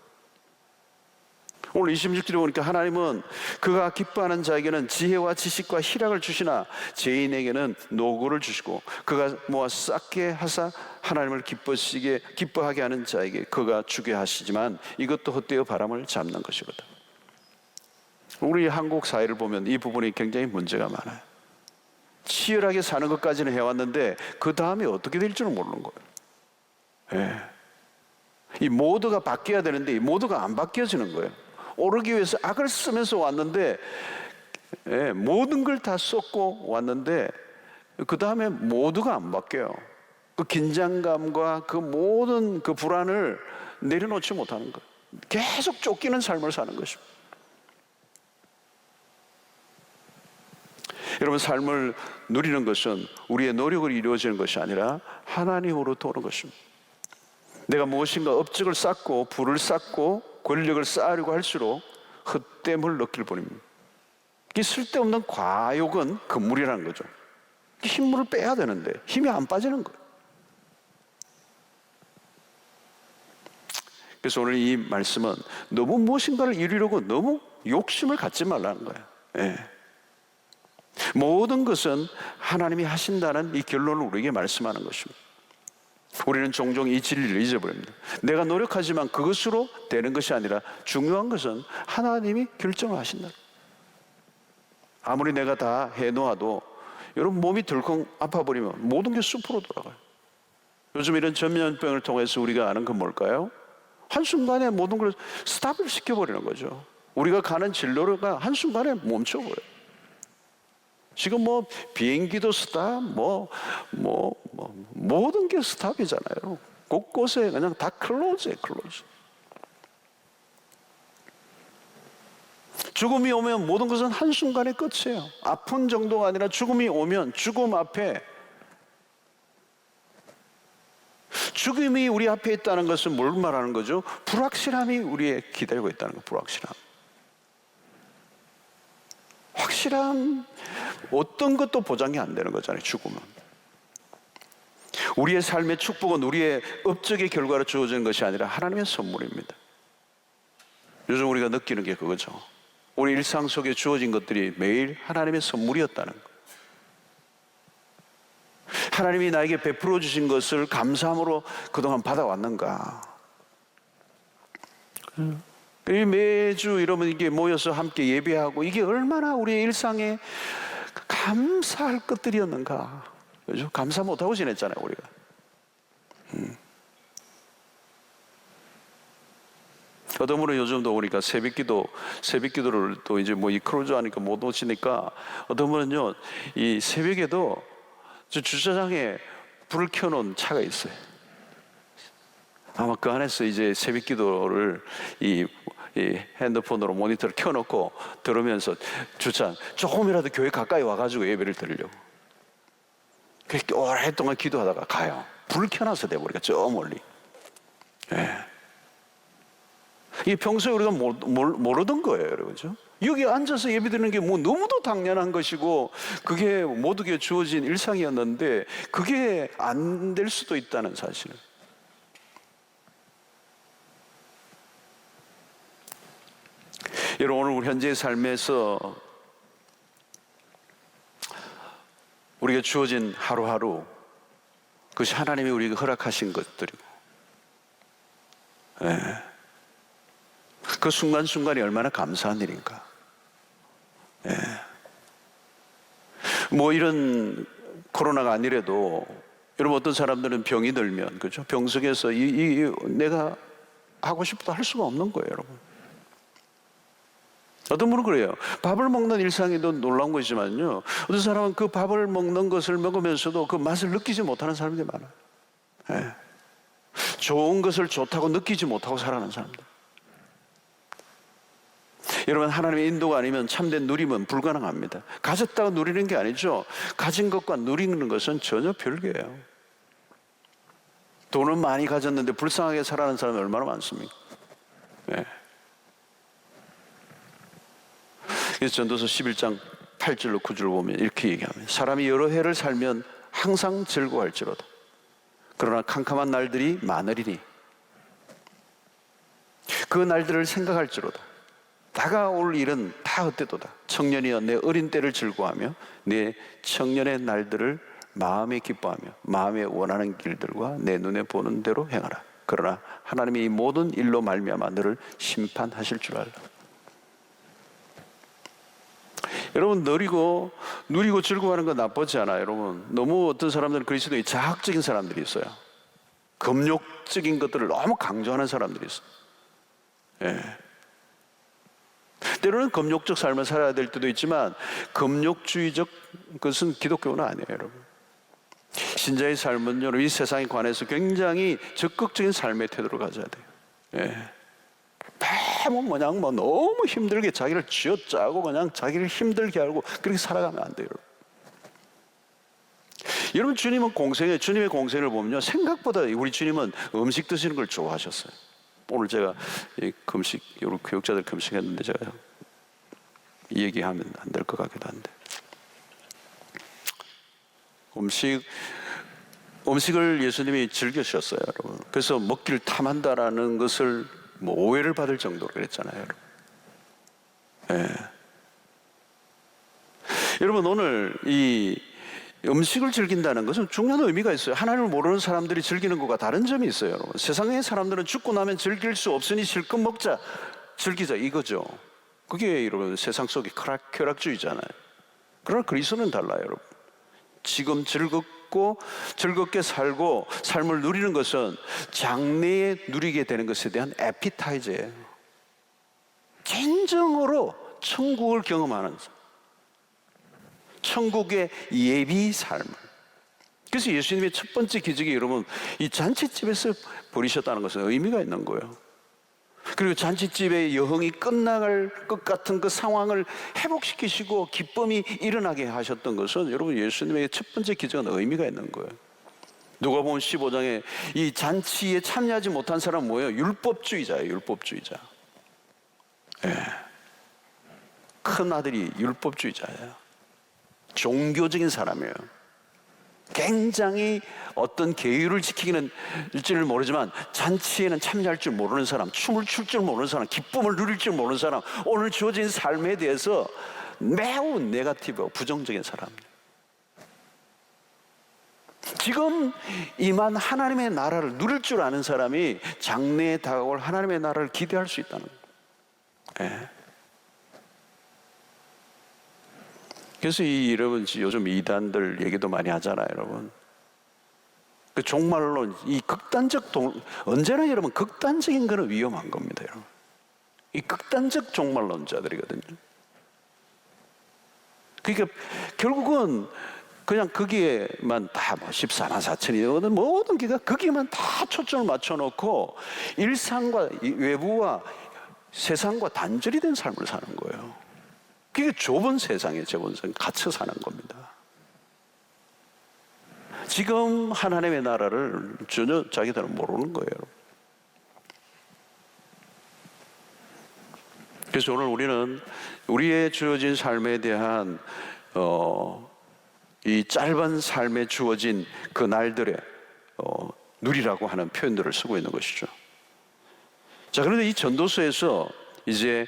오늘 26절에 보니까 하나님은 그가 기뻐하는 자에게는 지혜와 지식과 희락을 주시나 죄인에게는 노고를 주시고 그가 모아 쌓게 하사 하나님을 기뻐하게 하는 자에게 그가 주게 하시지만 이것도 헛되어 바람을 잡는 것이거든. 우리 한국 사회를 보면 이 부분이 굉장히 문제가 많아요. 치열하게 사는 것까지는 해왔는데 그 다음에 어떻게 될 줄은 모르는 거예요. 이 모드가 바뀌어야 되는데 이 모드가 안 바뀌어지는 거예요. 오르기 위해서 악을 쓰면서 왔는데 모든 걸 다 쏟고 왔는데 그 다음에 모두가 안 바뀌어요. 그 긴장감과 그 모든 그 불안을 내려놓지 못하는 거예요. 계속 쫓기는 삶을 사는 것입니다. 여러분, 삶을 누리는 것은 우리의 노력으로 이루어지는 것이 아니라 하나님으로부터 오는 것입니다. 내가 무엇인가 업적을 쌓고 부를 쌓고 권력을 쌓으려고 할수록 헛됨을 느낄 뿐입니다. 이 쓸데없는 과욕은 금물이라는 거죠. 힘물을 빼야 되는데 힘이 안 빠지는 거예요. 그래서 오늘 이 말씀은 너무 무엇인가를 이루려고 너무 욕심을 갖지 말라는 거예요. 모든 것은 하나님이 하신다는 이 결론을 우리에게 말씀하는 것입니다. 우리는 종종 이 진리를 잊어버립니다. 내가 노력하지만 그것으로 되는 것이 아니라 중요한 것은 하나님이 결정을 하신다. 아무리 내가 다 해놓아도 여러분 몸이 덜컹 아파버리면 모든 게 숲으로 돌아가요. 요즘 이런 전염병을 통해서 우리가 아는 건 뭘까요? 한순간에 모든 걸 스탑을 시켜버리는 거죠. 우리가 가는 진로가 한순간에 멈춰버려요. 지금 뭐 비행기도 스탑, 모든 게 스탑이잖아요. 곳곳에 그냥 다 클로즈예요, 클로즈. 죽음이 오면 모든 것은 한순간에 끝이에요. 아픈 정도가 아니라 죽음이 오면 죽음 앞에, 죽음이 우리 앞에 있다는 것은 뭘 말하는 거죠? 불확실함이 우리에 기다리고 있다는 거예요. 불확실함. 확실한 어떤 것도 보장이 안 되는 거잖아요. 죽음은. 우리의 삶의 축복은 우리의 업적의 결과로 주어지는 것이 아니라 하나님의 선물입니다. 요즘 우리가 느끼는 게 그거죠. 우리 일상 속에 주어진 것들이 매일 하나님의 선물이었다는 것. 하나님이 나에게 베풀어 주신 것을 감사함으로 그동안 받아왔는가. 매주 이러면 이게 모여서 함께 예배하고 이게 얼마나 우리의 일상에 감사할 것들이었는가. 그죠? 감사 못하고 지냈잖아요, 우리가. 어떤 분은 요즘도 오니까 새벽기도를 또 이제 뭐 이 크루즈 하니까 못 오시니까 어떤 분은요, 이 새벽에도 저 주차장에 불을 켜놓은 차가 있어요. 아마 그 안에서 이제 새벽기도를 이 핸드폰으로 모니터를 켜놓고 들으면서 주차 조금이라도 교회 가까이 와가지고 예배를 드리려고 그렇게 오랫동안 기도하다가 가요. 불 켜놔서 돼버리니까 저 멀리. 이게 평소에 우리가 모르던 거예요, 여러분죠? 여기 앉아서 예배 드리는 게 뭐 너무도 당연한 것이고 그게 모두에게 주어진 일상이었는데 그게 안 될 수도 있다는 사실을. 여러분, 오늘 우리 현재의 삶에서 우리가 주어진 하루하루 그것이 하나님이 우리에게 허락하신 것들이고 그 순간순간이 얼마나 감사한 일인가. 뭐 이런 코로나가 아니래도 여러분 어떤 사람들은 병이 들면 그렇죠? 병 속에서 내가 하고 싶어도 할 수가 없는 거예요, 여러분. 어떤 분은 그래요. 밥을 먹는 일상에도 놀라운 것이지만요, 어떤 사람은 그 밥을 먹는 것을 먹으면서도 그 맛을 느끼지 못하는 사람들이 많아요. 좋은 것을 좋다고 느끼지 못하고 살아가는 사람들. 여러분, 하나님의 인도가 아니면 참된 누림은 불가능합니다. 가졌다고 누리는 게 아니죠. 가진 것과 누리는 것은 전혀 별개예요. 돈은 많이 가졌는데 불쌍하게 살아가는 사람이 얼마나 많습니까? 그래서 전도서 11장 8절로 9절을 보면 이렇게 얘기합니다. 사람이 여러 해를 살면 항상 즐거워할지로다. 그러나 캄캄한 날들이 많으리니 그 날들을 생각할지로다. 다가올 일은 다 헛되도다. 청년이여 내 어린 때를 즐거워하며 내 청년의 날들을 마음에 기뻐하며 마음에 원하는 길들과 내 눈에 보는 대로 행하라. 그러나 하나님이 이 모든 일로 말미암아 너를 심판하실 줄 알라. 여러분, 누리고 즐거워하는 건 나쁘지 않아요. 여러분, 너무 어떤 사람들은 그리스도의 자학적인 사람들이 있어요. 금욕적인 것들을 너무 강조하는 사람들이 있어요. 예. 때로는 금욕적 삶을 살아야 될 때도 있지만 금욕주의적 것은 기독교는 아니에요, 여러분. 신자의 삶은요, 이 세상에 관해서 굉장히 적극적인 삶의 태도를 가져야 돼요. 예. 너무 힘들게 자기를 쥐어짜고 그냥 자기를 힘들게 하고 그렇게 살아가면 안 돼요, 여러분. 여러분, 주님의 공생을 보면요, 생각보다 우리 주님은 음식 드시는 걸 좋아하셨어요. 오늘 제가 우리 교육자들 금식했는데 제가 이 얘기하면 안 될 것 같기도 한데, 음식을 예수님이 즐겨주셨어요, 여러분. 그래서 먹기를 탐한다라는 것을 오해를 받을 정도로 그랬잖아요, 여러분. 예. 여러분, 오늘 이 음식을 즐긴다는 것은 중요한 의미가 있어요. 하나님을 모르는 사람들이 즐기는 것과 다른 점이 있어요, 여러분. 세상의 사람들은 죽고 나면 즐길 수 없으니 실컷 먹자, 즐기자, 이거죠. 그게 여러분 세상 속의 쾌락주의잖아요. 그러나 그리스도는 달라요, 여러분. 지금 즐겁게 살고 삶을 누리는 것은 장래에 누리게 되는 것에 대한 에피타이저예요. 진정으로 천국을 경험하는 천국의 예비 삶을. 그래서 예수님의 첫 번째 기적이 여러분 이 잔치집에서 벌이셨다는 것은 의미가 있는 거예요. 그리고 잔치집의 여흥이 끝나갈 것 같은 그 상황을 회복시키시고 기쁨이 일어나게 하셨던 것은 여러분 예수님의 첫 번째 기적은 의미가 있는 거예요. 누가복음 15장에 이 잔치에 참여하지 못한 사람은 뭐예요? 율법주의자예요, 율법주의자. 예. 큰 아들이 율법주의자예요. 종교적인 사람이에요. 굉장히 어떤 계율을 지키기는 일지를 모르지만 잔치에는 참여할 줄 모르는 사람, 춤을 출 줄 모르는 사람, 기쁨을 누릴 줄 모르는 사람, 오늘 주어진 삶에 대해서 매우 네거티브하고 부정적인 사람. 지금 임한 하나님의 나라를 누릴 줄 아는 사람이 장래에 다가올 하나님의 나라를 기대할 수 있다는 거예요. 예. 그래서 여러분 요즘 이단들 얘기도 많이 하잖아요, 여러분. 그 종말론, 이 언제나 여러분 극단적인 거는 위험한 겁니다, 여러분. 이 극단적 종말론자들이거든요. 그러니까 결국은 그냥 거기에만 다 14만 4천이 모든 게가 거기에만 다 초점을 맞춰놓고 일상과 외부와 세상과 단절이 된 삶을 사는 거예요. 그게 좁은 세상에 갇혀 사는 겁니다. 지금 하나님의 나라를 전혀 자기들은 모르는 거예요. 그래서 오늘 우리는 우리의 주어진 삶에 대한 이 짧은 삶에 주어진 그 날들에 누리라고 하는 표현들을 쓰고 있는 것이죠. 자, 그런데 이 전도서에서 이제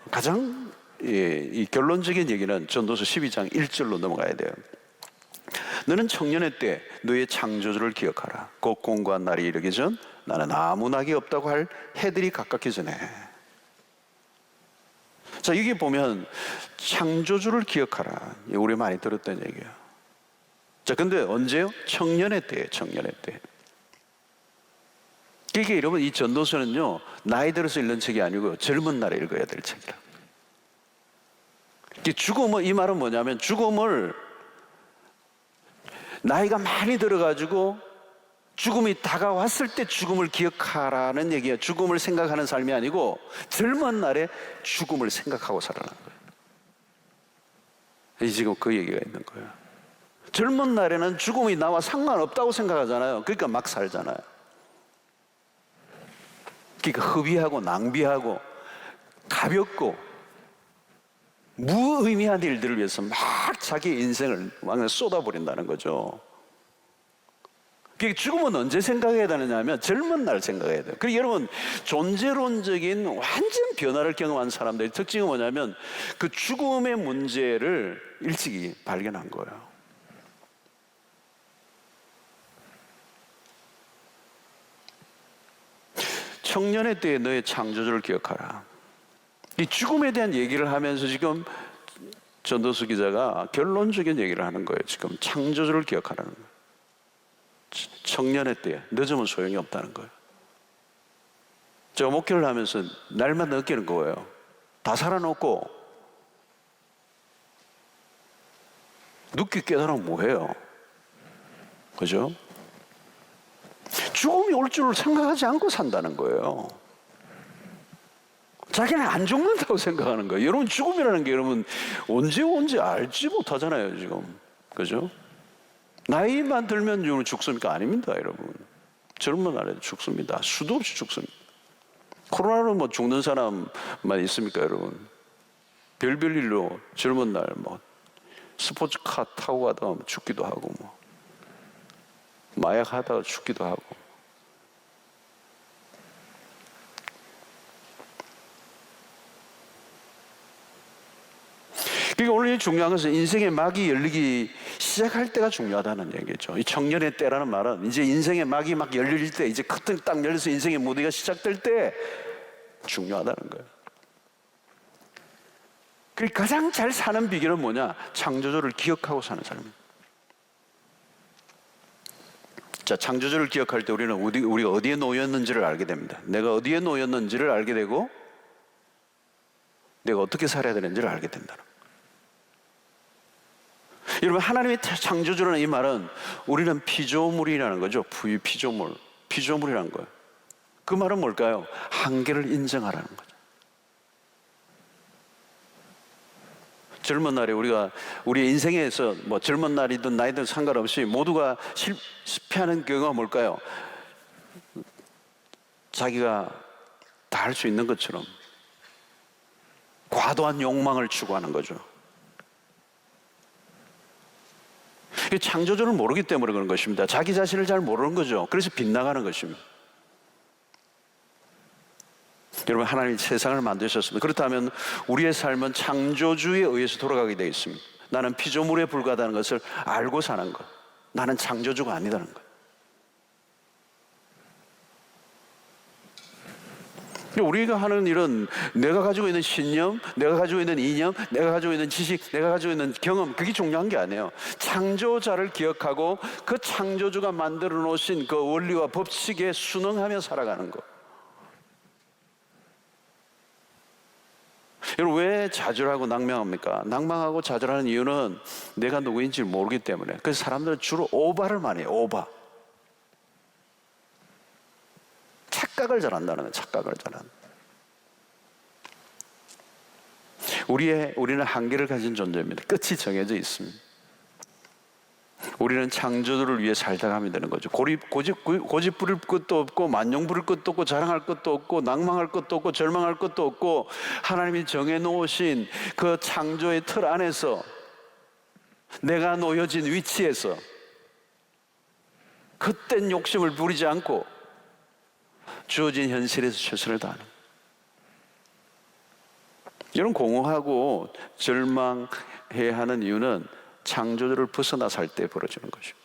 가장 이 결론적인 얘기는 전도서 12장 1절로 넘어가야 돼요. 너는 청년의 때 너의 창조주를 기억하라. 곧 공고한 날이 이르기 전 나는 아무 낙이 없다고 할 해들이 가깝기 전에. 자, 여기 보면 창조주를 기억하라. 우리 많이 들었던 얘기예요. 자, 근데 언제요? 청년의 때예요, 청년의 때. 그러니까 여러분 이 전도서는요 나이 들어서 읽는 책이 아니고 젊은 날에 읽어야 될 책이라. 죽음은, 이 말은 뭐냐면 죽음을 나이가 많이 들어가지고 죽음이 다가왔을 때 죽음을 기억하라는 얘기예요. 죽음을 생각하는 삶이 아니고 젊은 날에 죽음을 생각하고 살아라는 거예요. 지금 그 얘기가 있는 거예요. 젊은 날에는 죽음이 나와 상관없다고 생각하잖아요. 그러니까 막 살잖아요. 그러니까 허비하고 낭비하고 가볍고 무의미한 일들을 위해서 막 자기 인생을 막 쏟아버린다는 거죠. 죽음은 언제 생각해야 되느냐면 젊은 날 생각해야 돼요. 그리고 여러분, 존재론적인 완전 변화를 경험한 사람들의 특징은 뭐냐면 그 죽음의 문제를 일찍이 발견한 거예요. 청년의 때에 너의 창조주를 기억하라. 이 죽음에 대한 얘기를 하면서 지금 전도수 기자가 결론적인 얘기를 하는 거예요. 지금 창조주를 기억하라는 거예요. 청년의 때에 늦으면 소용이 없다는 거예요. 제가 목회를 하면서 날마다 느끼는 거예요. 다 살아놓고 늦게 깨달으면 뭐해요? 그죠? 죽음이 올 줄을 생각하지 않고 산다는 거예요. 자기는 안 죽는다고 생각하는 거예요. 여러분, 죽음이라는 게 여러분 언제 온지 알지 못하잖아요, 지금. 그죠? 나이만 들면 여러분 죽습니까? 아닙니다, 여러분. 젊은 날에도 죽습니다. 수도 없이 죽습니다. 코로나로 뭐 죽는 사람만 있습니까, 여러분? 별별 일로 젊은 날 뭐 스포츠카 타고 가다가 죽기도 하고, 뭐 마약 하다가 죽기도 하고. 그러니까 오늘 중요한 것은 인생의 막이 열리기 시작할 때가 중요하다는 얘기죠. 이 청년의 때라는 말은 이제 인생의 막이 막 열릴 때, 이제 커튼 딱 열려서 인생의 무대가 시작될 때 중요하다는 거예요. 그러니까 가장 잘 사는 비결은 뭐냐? 창조주를 기억하고 사는 사람입니다. 자, 창조주를 기억할 때 우리는 우리가 어디에 놓였는지를 알게 됩니다. 내가 어디에 놓였는지를 알게 되고 내가 어떻게 살아야 되는지를 알게 된다는 거예요. 여러분, 하나님의 창조주라는 이 말은 우리는 피조물이라는 거죠. 피조물이라는 거예요. 그 말은 뭘까요? 한계를 인정하라는 거죠. 젊은 날에 우리 인생에서 뭐 젊은 날이든 나이든 상관없이 모두가 실패하는 경우가 뭘까요? 자기가 다 할 수 있는 것처럼 과도한 욕망을 추구하는 거죠. 창조주를 모르기 때문에 그런 것입니다. 자기 자신을 잘 모르는 거죠. 그래서 빗나가는 것입니다. 여러분, 하나님이 세상을 만드셨습니다. 그렇다면 우리의 삶은 창조주에 의해서 돌아가게 되어 있습니다. 나는 피조물에 불과하다는 것을 알고 사는 것. 나는 창조주가 아니다는 것. 우리가 하는 일은 내가 가지고 있는 신념, 내가 가지고 있는 이념, 내가 가지고 있는 지식, 내가 가지고 있는 경험, 그게 중요한 게 아니에요. 창조자를 기억하고 그 창조주가 만들어 놓으신 그 원리와 법칙에 순응하며 살아가는 것. 여러분, 왜 좌절하고 낭망합니까? 낭망하고 좌절하는 이유는 내가 누구인지 모르기 때문에. 그래서 사람들은 주로 오바를 많이 해요. 오바. 착각을 잘한다는 거예요. 착각을 잘한다. 우리는 한계를 가진 존재입니다. 끝이 정해져 있습니다. 우리는 창조주를 위해 살다가 하면 되는 거죠. 고집 부릴 것도 없고 만용 부릴 것도 없고 자랑할 것도 없고 낭망할 것도 없고 절망할 것도 없고 하나님이 정해놓으신 그 창조의 틀 안에서 내가 놓여진 위치에서 헛된 욕심을 부리지 않고 주어진 현실에서 최선을 다하는. 이런 공허하고 절망해야 하는 이유는 창조주를 벗어나 살 때 벌어지는 것입니다.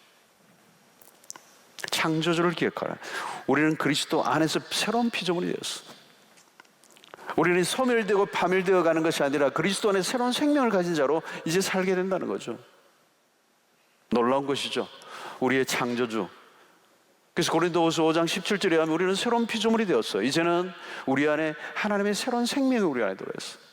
창조주를 기억하라. 우리는 그리스도 안에서 새로운 피조물이 되었어. 우리는 소멸되고 파멸되어 가는 것이 아니라 그리스도 안에 새로운 생명을 가진 자로 이제 살게 된다는 거죠. 놀라운 것이죠. 우리의 창조주. 그래서 고린도후서 5장 17절에 하면 우리는 새로운 피조물이 되었어요. 이제는 우리 안에 하나님의 새로운 생명이 우리 안에 들어있어요.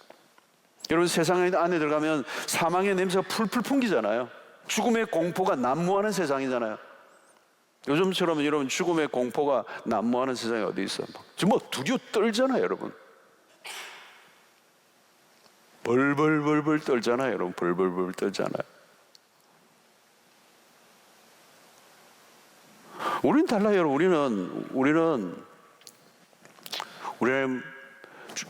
여러분, 세상 안에 들어가면 사망의 냄새가 풀풀 풍기잖아요. 죽음의 공포가 난무하는 세상이잖아요. 요즘처럼 여러분 죽음의 공포가 난무하는 세상이 어디 있어요? 정말 두려워 떨잖아요, 여러분. 벌벌벌벌 떨잖아요, 여러분. 벌벌벌 떨잖아요. 우리는 달라요, 여러분. 우리는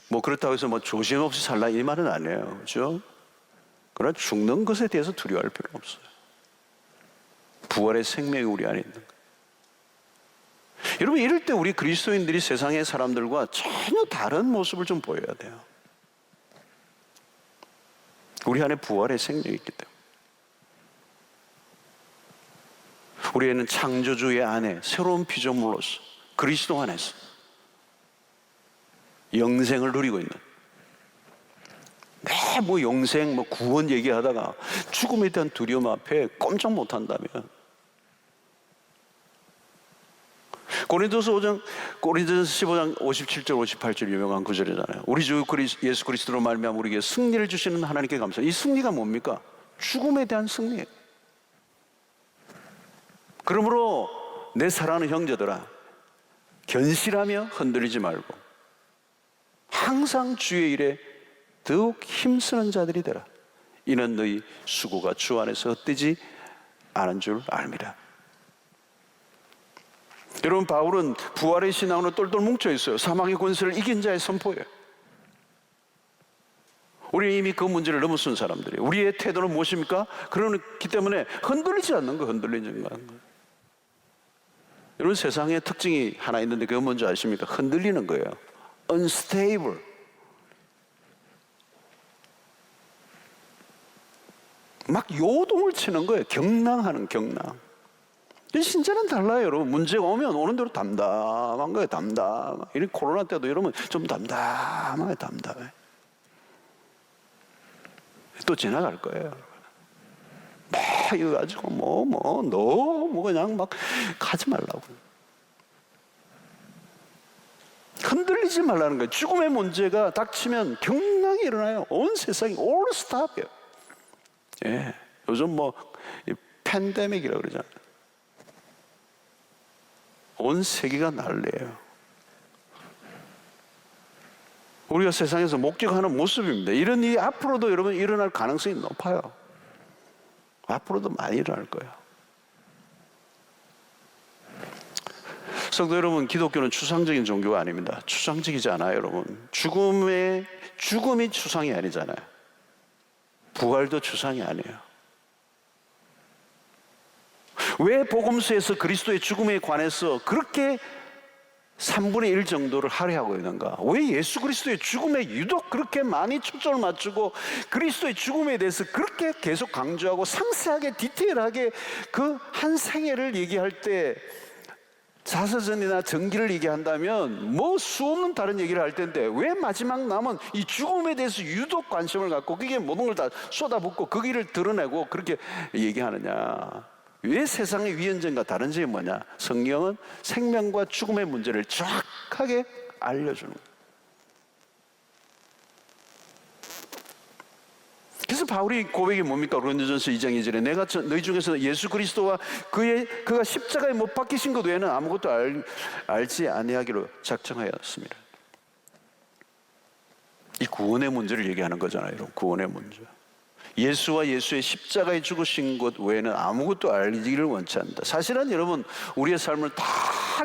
뭐 그렇다고 해서 뭐 조심 없이 살라 이 말은 아니에요, 그렇죠? 그러나 죽는 것에 대해서 두려워할 필요는 없어요. 부활의 생명이 우리 안에 있는 거예요. 여러분, 이럴 때 우리 그리스도인들이 세상의 사람들과 전혀 다른 모습을 좀 보여야 돼요. 우리 안에 부활의 생명이 있기 때문에. 우리는 창조주의 안에 새로운 피조물로서 그리스도 안에서 영생을 누리고 있는, 뭐 영생, 뭐 구원 얘기하다가 죽음에 대한 두려움 앞에 꼼짝 못한다면, 고린도서 15장 57절 58절 유명한 구절이잖아요. 우리 주 예수 그리스도로 말미암아 우리에게 승리를 주시는 하나님께 감사. 이 승리가 뭡니까? 죽음에 대한 승리예요. 그러므로 내 사랑하는 형제들아, 견실하며 흔들리지 말고 항상 주의 일에 더욱 힘쓰는 자들이 되라. 이는 너희 수고가 주 안에서 헛되지 않은 줄 알미라. 여러분, 바울은 부활의 신앙으로 똘똘 뭉쳐 있어요. 사망의 권세를 이긴 자의 선포예요. 우리 이미 그 문제를 넘어선 사람들이에요. 우리의 태도는 무엇입니까? 그렇기 때문에 흔들리지 않는 거, 흔들리지 않는 거. 여러분, 세상의 특징이 하나 있는데 그건 뭔지 아십니까? 흔들리는 거예요. unstable. 막 요동을 치는 거예요. 경랑하는 경랑. 신자는 달라요, 여러분. 문제가 오면 오는 대로 담담한 거예요, 담담. 이 코로나 때도 여러분 좀 담담해. 또 지나갈 거예요. 막 이거 가지고 너 그냥 막 가지 말라고. 흔들리지 말라는 거예요. 죽음의 문제가 닥치면 경랑이 일어나요. 온 세상이 all stop이에요. 예, 요즘 팬데믹이라고 그러잖아요. 온 세계가 난리예요. 우리가 세상에서 목격하는 모습입니다. 이런 일이 앞으로도 여러분 일어날 가능성이 높아요. 앞으로도 많이 일어날 거예요. 성도 여러분, 기독교는 추상적인 종교가 아닙니다. 추상적이지 않아요, 여러분. 죽음이 추상이 아니잖아요. 부활도 추상이 아니에요. 왜 복음서에서 그리스도의 죽음에 관해서 그렇게 3분의 1 정도를 할애하고 있는가? 왜 예수 그리스도의 죽음에 유독 그렇게 많이 초점을 맞추고 그리스도의 죽음에 대해서 그렇게 계속 강조하고 상세하게 디테일하게 그 한 생애를 얘기할 때 자서전이나 전기를 얘기한다면 수없는 다른 얘기를 할 텐데 왜 마지막 남은 이 죽음에 대해서 유독 관심을 갖고 그게 모든 걸 다 쏟아붓고 그 길을 드러내고 그렇게 얘기하느냐? 왜 세상의 위헌전과 다른 점이 뭐냐? 성경은 생명과 죽음의 문제를 정확하게 알려주는 거예요. 그래서 바울이 고백이 뭡니까? 고린도전서 2장 2절에 내가 너희 중에서 예수 그리스도와 그가 십자가에 못 박히신 것 외에는 아무것도 알지 아니하기로 작정하였습니다. 이 구원의 문제를 얘기하는 거잖아요, 여러분. 구원의 문제. 예수와 예수의 십자가에 죽으신 것 외에는 아무것도 알기를 원치 않는다. 사실은 여러분, 우리의 삶을 다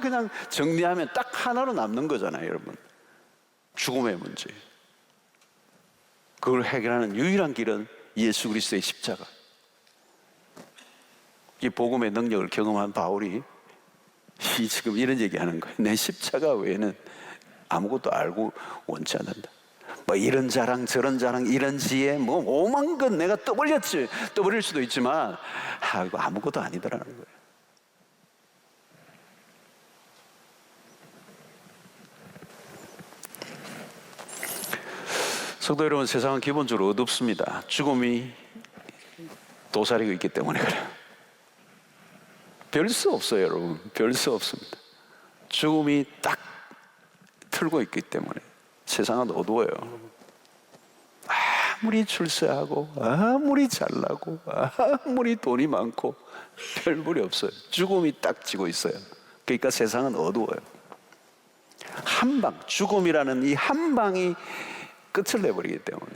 그냥 정리하면 딱 하나로 남는 거잖아요, 여러분. 죽음의 문제. 그걸 해결하는 유일한 길은 예수 그리스도의 십자가. 이 복음의 능력을 경험한 바울이 지금 이런 얘기하는 거예요. 내 십자가 외에는 아무것도 알고 원치 않는다. 이런 자랑 저런 자랑 이런 지혜 오만 건 내가 떠벌릴 수도 있지만 이거 아무것도 아니더라는 거예요. 성도 여러분, 세상은 기본적으로 어둡습니다. 죽음이 도사리고 있기 때문에 그래요. 별 수 없어요, 여러분. 별 수 없습니다. 죽음이 딱 틀고 있기 때문에 세상은 어두워요. 아무리 출세하고 아무리 잘나고 아무리 돈이 많고 별볼이 없어요. 죽음이 딱 지고 있어요. 그러니까 세상은 어두워요. 한방, 죽음이라는 이 한방이 끝을 내버리기 때문에.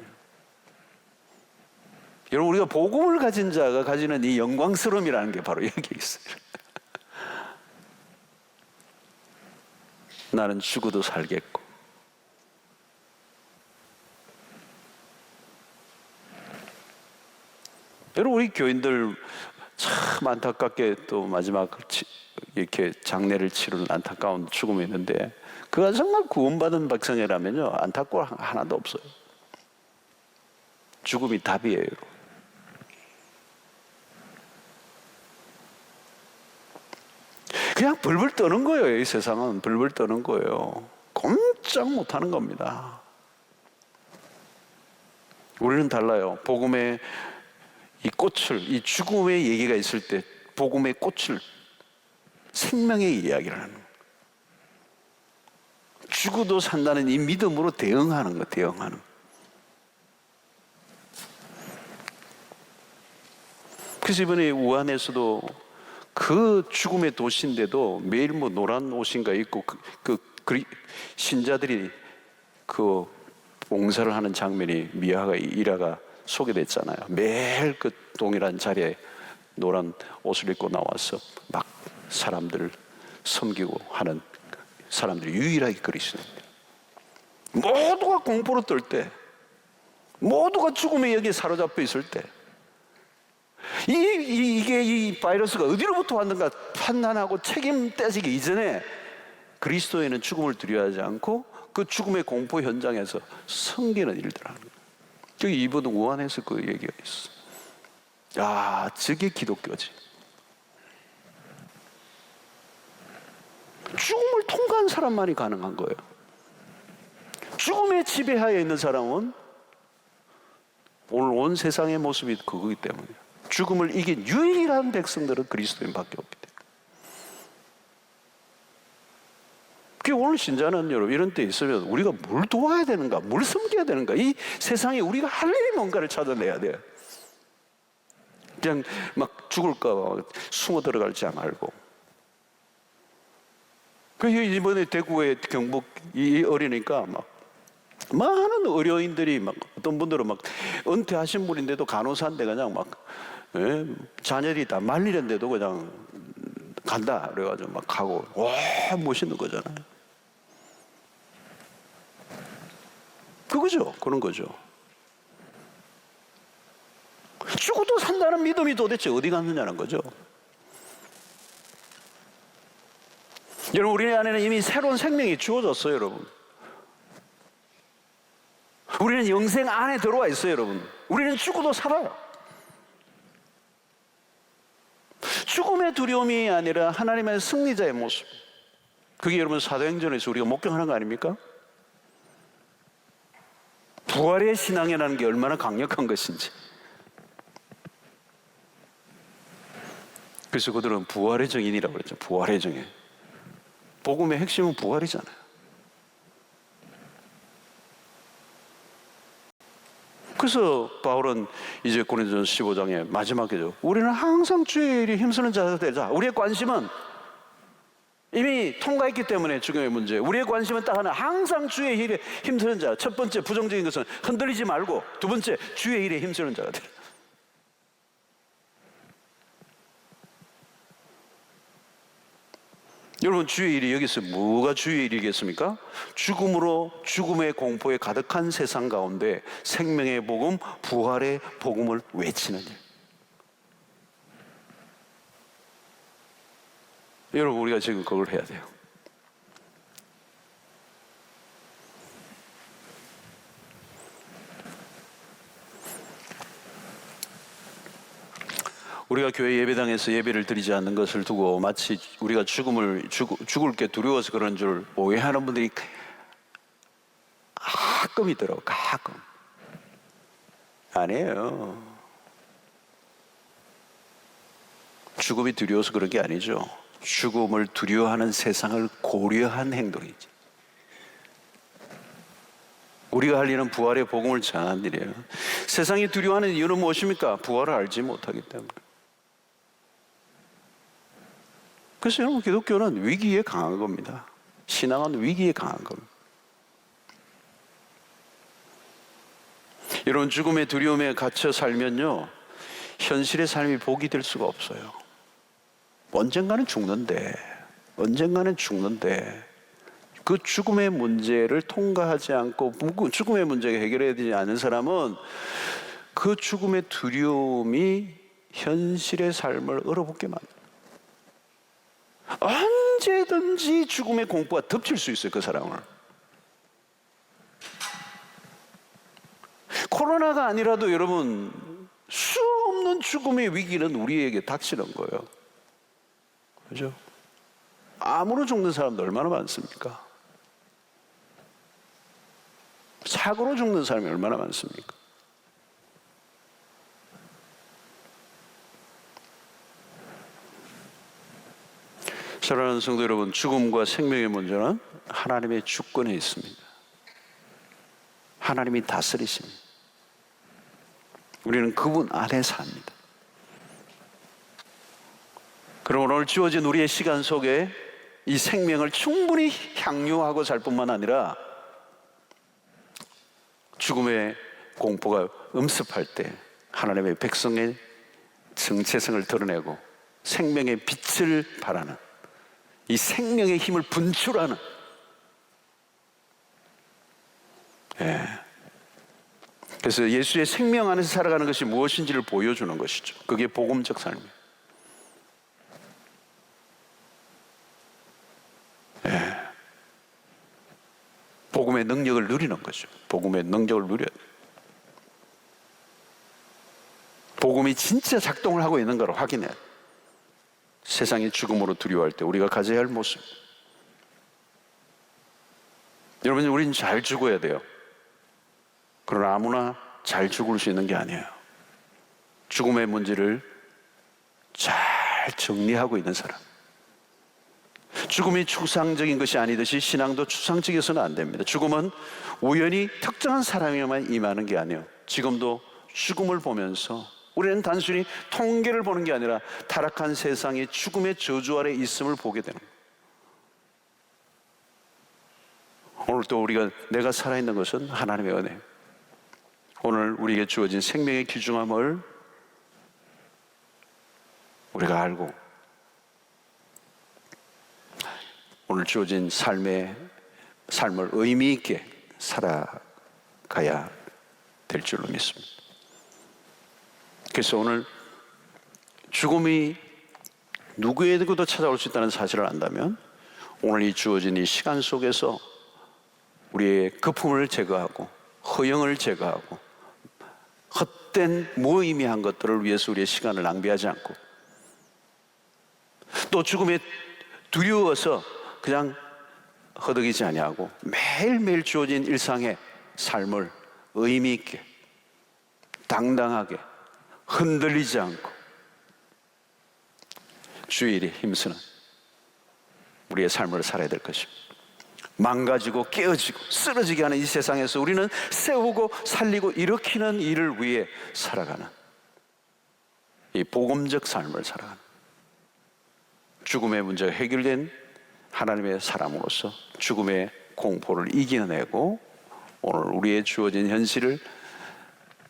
여러분, 우리가 복음을 가진 자가 가지는 이 영광스러움이라는 게 바로 여기 있어요. 나는 죽어도 살겠고 여러분, 우리 교인들 참 안타깝게 또 마지막 이렇게 장례를 치르는 안타까운 죽음이었는데, 그가 정말 구원받은 백성이라면요 안타까울 하나도 없어요. 죽음이 답이에요. 그냥 벌벌 떠는 거예요. 이 세상은 벌벌 떠는 거예요. 꼼짝 못하는 겁니다. 우리는 달라요. 복음의 이 꽃을, 이 죽음의 얘기가 있을 때 복음의 꽃을, 생명의 이야기를 하는 거예요. 죽어도 산다는 이 믿음으로 대응하는 거, 대응하는 거. 그래서 이번에 우한에서도 그 죽음의 도시인데도 매일 뭐 노란 옷인가 입고 신자들이 그 봉사를 하는 장면이 미아가 일화가 소개됐잖아요. 매일 그 동일한 자리에 노란 옷을 입고 나와서 막 사람들을 섬기고 하는 사람들이 유일하게 그리스도입니다. 모두가 공포로 떨 때, 모두가 죽음의 여기에 사로잡혀 있을 때, 이게 이 바이러스가 어디로부터 왔는가 판단하고 책임 떼지기 이전에 그리스도에는 죽음을 두려워하지 않고 그 죽음의 공포 현장에서 섬기는 일들 하는 거예요. 저기 이번 우한에서 그 얘기가 있어. 야, 저게 기독교지. 죽음을 통과한 사람만이 가능한 거예요. 죽음의 지배하에 있는 사람은 오늘 온 세상의 모습이 그거기 때문이에요. 죽음을 이긴 유일한 백성들은 그리스도인밖에 없기 때문에. 오늘 신자는 여러분 이런 때 있으면 우리가 뭘 도와야 되는가, 뭘 섬겨야 되는가, 이 세상에 우리가 할 일이 뭔가를 찾아내야 돼요. 그냥 막 죽을까 봐 숨어 들어갈지 말고. 이번에 대구에 경북 이 어리니까 막 많은 의료인들이 막 어떤 분들은 막 은퇴하신 분인데도 간호사인데 그냥 막 자녀들이 다 말리는데도 그냥 간다 그래가지고 막 가고, 와 멋있는 거잖아요. 그거죠. 그런 거죠. 죽어도 산다는 믿음이 도대체 어디 갔느냐는 거죠. 여러분, 우리 안에는 이미 새로운 생명이 주어졌어요, 여러분. 우리는 영생 안에 들어와 있어요, 여러분. 우리는 죽어도 살아요. 죽음의 두려움이 아니라 하나님의 승리자의 모습. 그게 여러분 사도행전에서 우리가 목격하는 거 아닙니까? 부활의 신앙이라는 게 얼마나 강력한 것인지. 그래서 그들은 부활의 증인이라고 그랬죠. 부활의 증인. 복음의 핵심은 부활이잖아요. 그래서 바울은 이제 고린도전서 15장에 마지막에죠. 우리는 항상 주의 일에 힘쓰는 자가 되자. 우리의 관심은 이미 통과했기 때문에 죽음의 문제. 우리의 관심은 딱 하나. 항상 주의 일에 힘쓰는 자. 첫 번째 부정적인 것은 흔들리지 말고, 두 번째 주의 일에 힘쓰는 자가 되라. 여러분, 주의 일이 여기서 뭐가 주의 일이겠습니까? 죽음으로, 죽음의 공포에 가득한 세상 가운데 생명의 복음, 부활의 복음을 외치는 일. 여러분, 우리가 지금 그걸 해야 돼요. 우리가 교회 예배당에서 예배를 드리지 않는 것을 두고 마치 우리가 죽을 게 두려워서 그런 줄 오해하는 분들이 가끔 있더라고요. 가끔. 아니에요. 죽음이 두려워서 그런 게 아니죠. 죽음을 두려워하는 세상을 고려한 행동이지. 우리가 할 일은 부활의 복음을 전하는 일이에요. 세상이 두려워하는 이유는 무엇입니까? 부활을 알지 못하기 때문에. 그래서 여러분, 기독교는 위기에 강한 겁니다. 신앙은 위기에 강한 겁니다. 여러분, 죽음의 두려움에 갇혀 살면요, 현실의 삶이 복이 될 수가 없어요. 언젠가는 죽는데 그 죽음의 문제를 통과하지 않고 죽음의 문제가 해결되지 않은 사람은 그 죽음의 두려움이 현실의 삶을 얼어붙게 만들어요. 언제든지 죽음의 공포가 덮칠 수 있어요, 그 사람을. 코로나가 아니라도 여러분, 수 없는 죽음의 위기는 우리에게 닥치는 거예요. 그죠? 암으로 죽는 사람도 얼마나 많습니까? 사고로 죽는 사람이 얼마나 많습니까? 사랑하는 성도 여러분, 죽음과 생명의 문제는 하나님의 주권에 있습니다. 하나님이 다스리십니다. 우리는 그분 안에 삽니다. 그럼 오늘 주어진 우리의 시간 속에 이 생명을 충분히 향유하고 살 뿐만 아니라 죽음의 공포가 엄습할 때 하나님의 백성의 정체성을 드러내고 생명의 빛을 발하는, 이 생명의 힘을 분출하는, 그래서 예수의 생명 안에서 살아가는 것이 무엇인지를 보여주는 것이죠. 그게 복음적 삶이에요. 복음의 능력을 누리는 거죠. 복음의 능력을 누려야 돼요. 복음이 진짜 작동을 하고 있는 걸 확인해야 돼요. 세상이 죽음으로 두려워할 때 우리가 가져야 할 모습. 여러분, 우리는 잘 죽어야 돼요. 그러나 아무나 잘 죽을 수 있는 게 아니에요. 죽음의 문제를 잘 정리하고 있는 사람. 죽음이 추상적인 것이 아니듯이 신앙도 추상적이어서는 안 됩니다. 죽음은 우연히 특정한 사람에게만 임하는 게 아니에요. 지금도 죽음을 보면서 우리는 단순히 통계를 보는 게 아니라 타락한 세상이 죽음의 저주 아래 있음을 보게 되는 거예요. 오늘 또 내가 살아있는 것은 하나님의 은혜. 오늘 우리에게 주어진 생명의 귀중함을 우리가 알고 오늘 주어진 삶을 의미 있게 살아가야 될 줄로 믿습니다. 그래서 오늘 죽음이 누구에게도 찾아올 수 있다는 사실을 안다면 오늘 이 주어진 이 시간 속에서 우리의 거품을 제거하고 허영을 제거하고 헛된 무의미한 것들을 위해서 우리의 시간을 낭비하지 않고 또 죽음에 두려워서 그냥 허덕이지 아니하고 매일매일 주어진 일상의 삶을 의미 있게 당당하게 흔들리지 않고 주의 일에 힘쓰는 우리의 삶을 살아야 될 것입니다. 망가지고 깨어지고 쓰러지게 하는 이 세상에서 우리는 세우고 살리고 일으키는 일을 위해 살아가는 이 복음적 삶을 살아가는 죽음의 문제가 해결된 하나님의 사람으로서 죽음의 공포를 이겨내고 오늘 우리의 주어진 현실을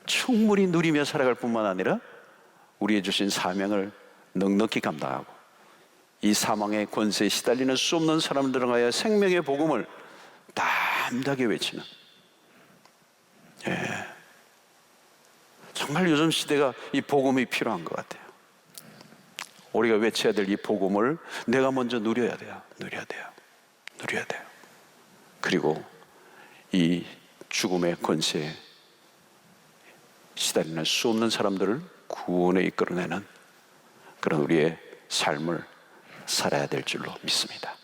충분히 누리며 살아갈 뿐만 아니라 우리의 주신 사명을 넉넉히 감당하고 이 사망의 권세에 시달리는 수 없는 사람들을 위하여 생명의 복음을 담대하게 외치는, 정말 요즘 시대가 이 복음이 필요한 것 같아요. 우리가 외쳐야 될 이 복음을 내가 먼저 누려야 돼요. 그리고 이 죽음의 권세에 시달리는 수 없는 사람들을 구원에 이끌어내는 그런 우리의 삶을 살아야 될 줄로 믿습니다.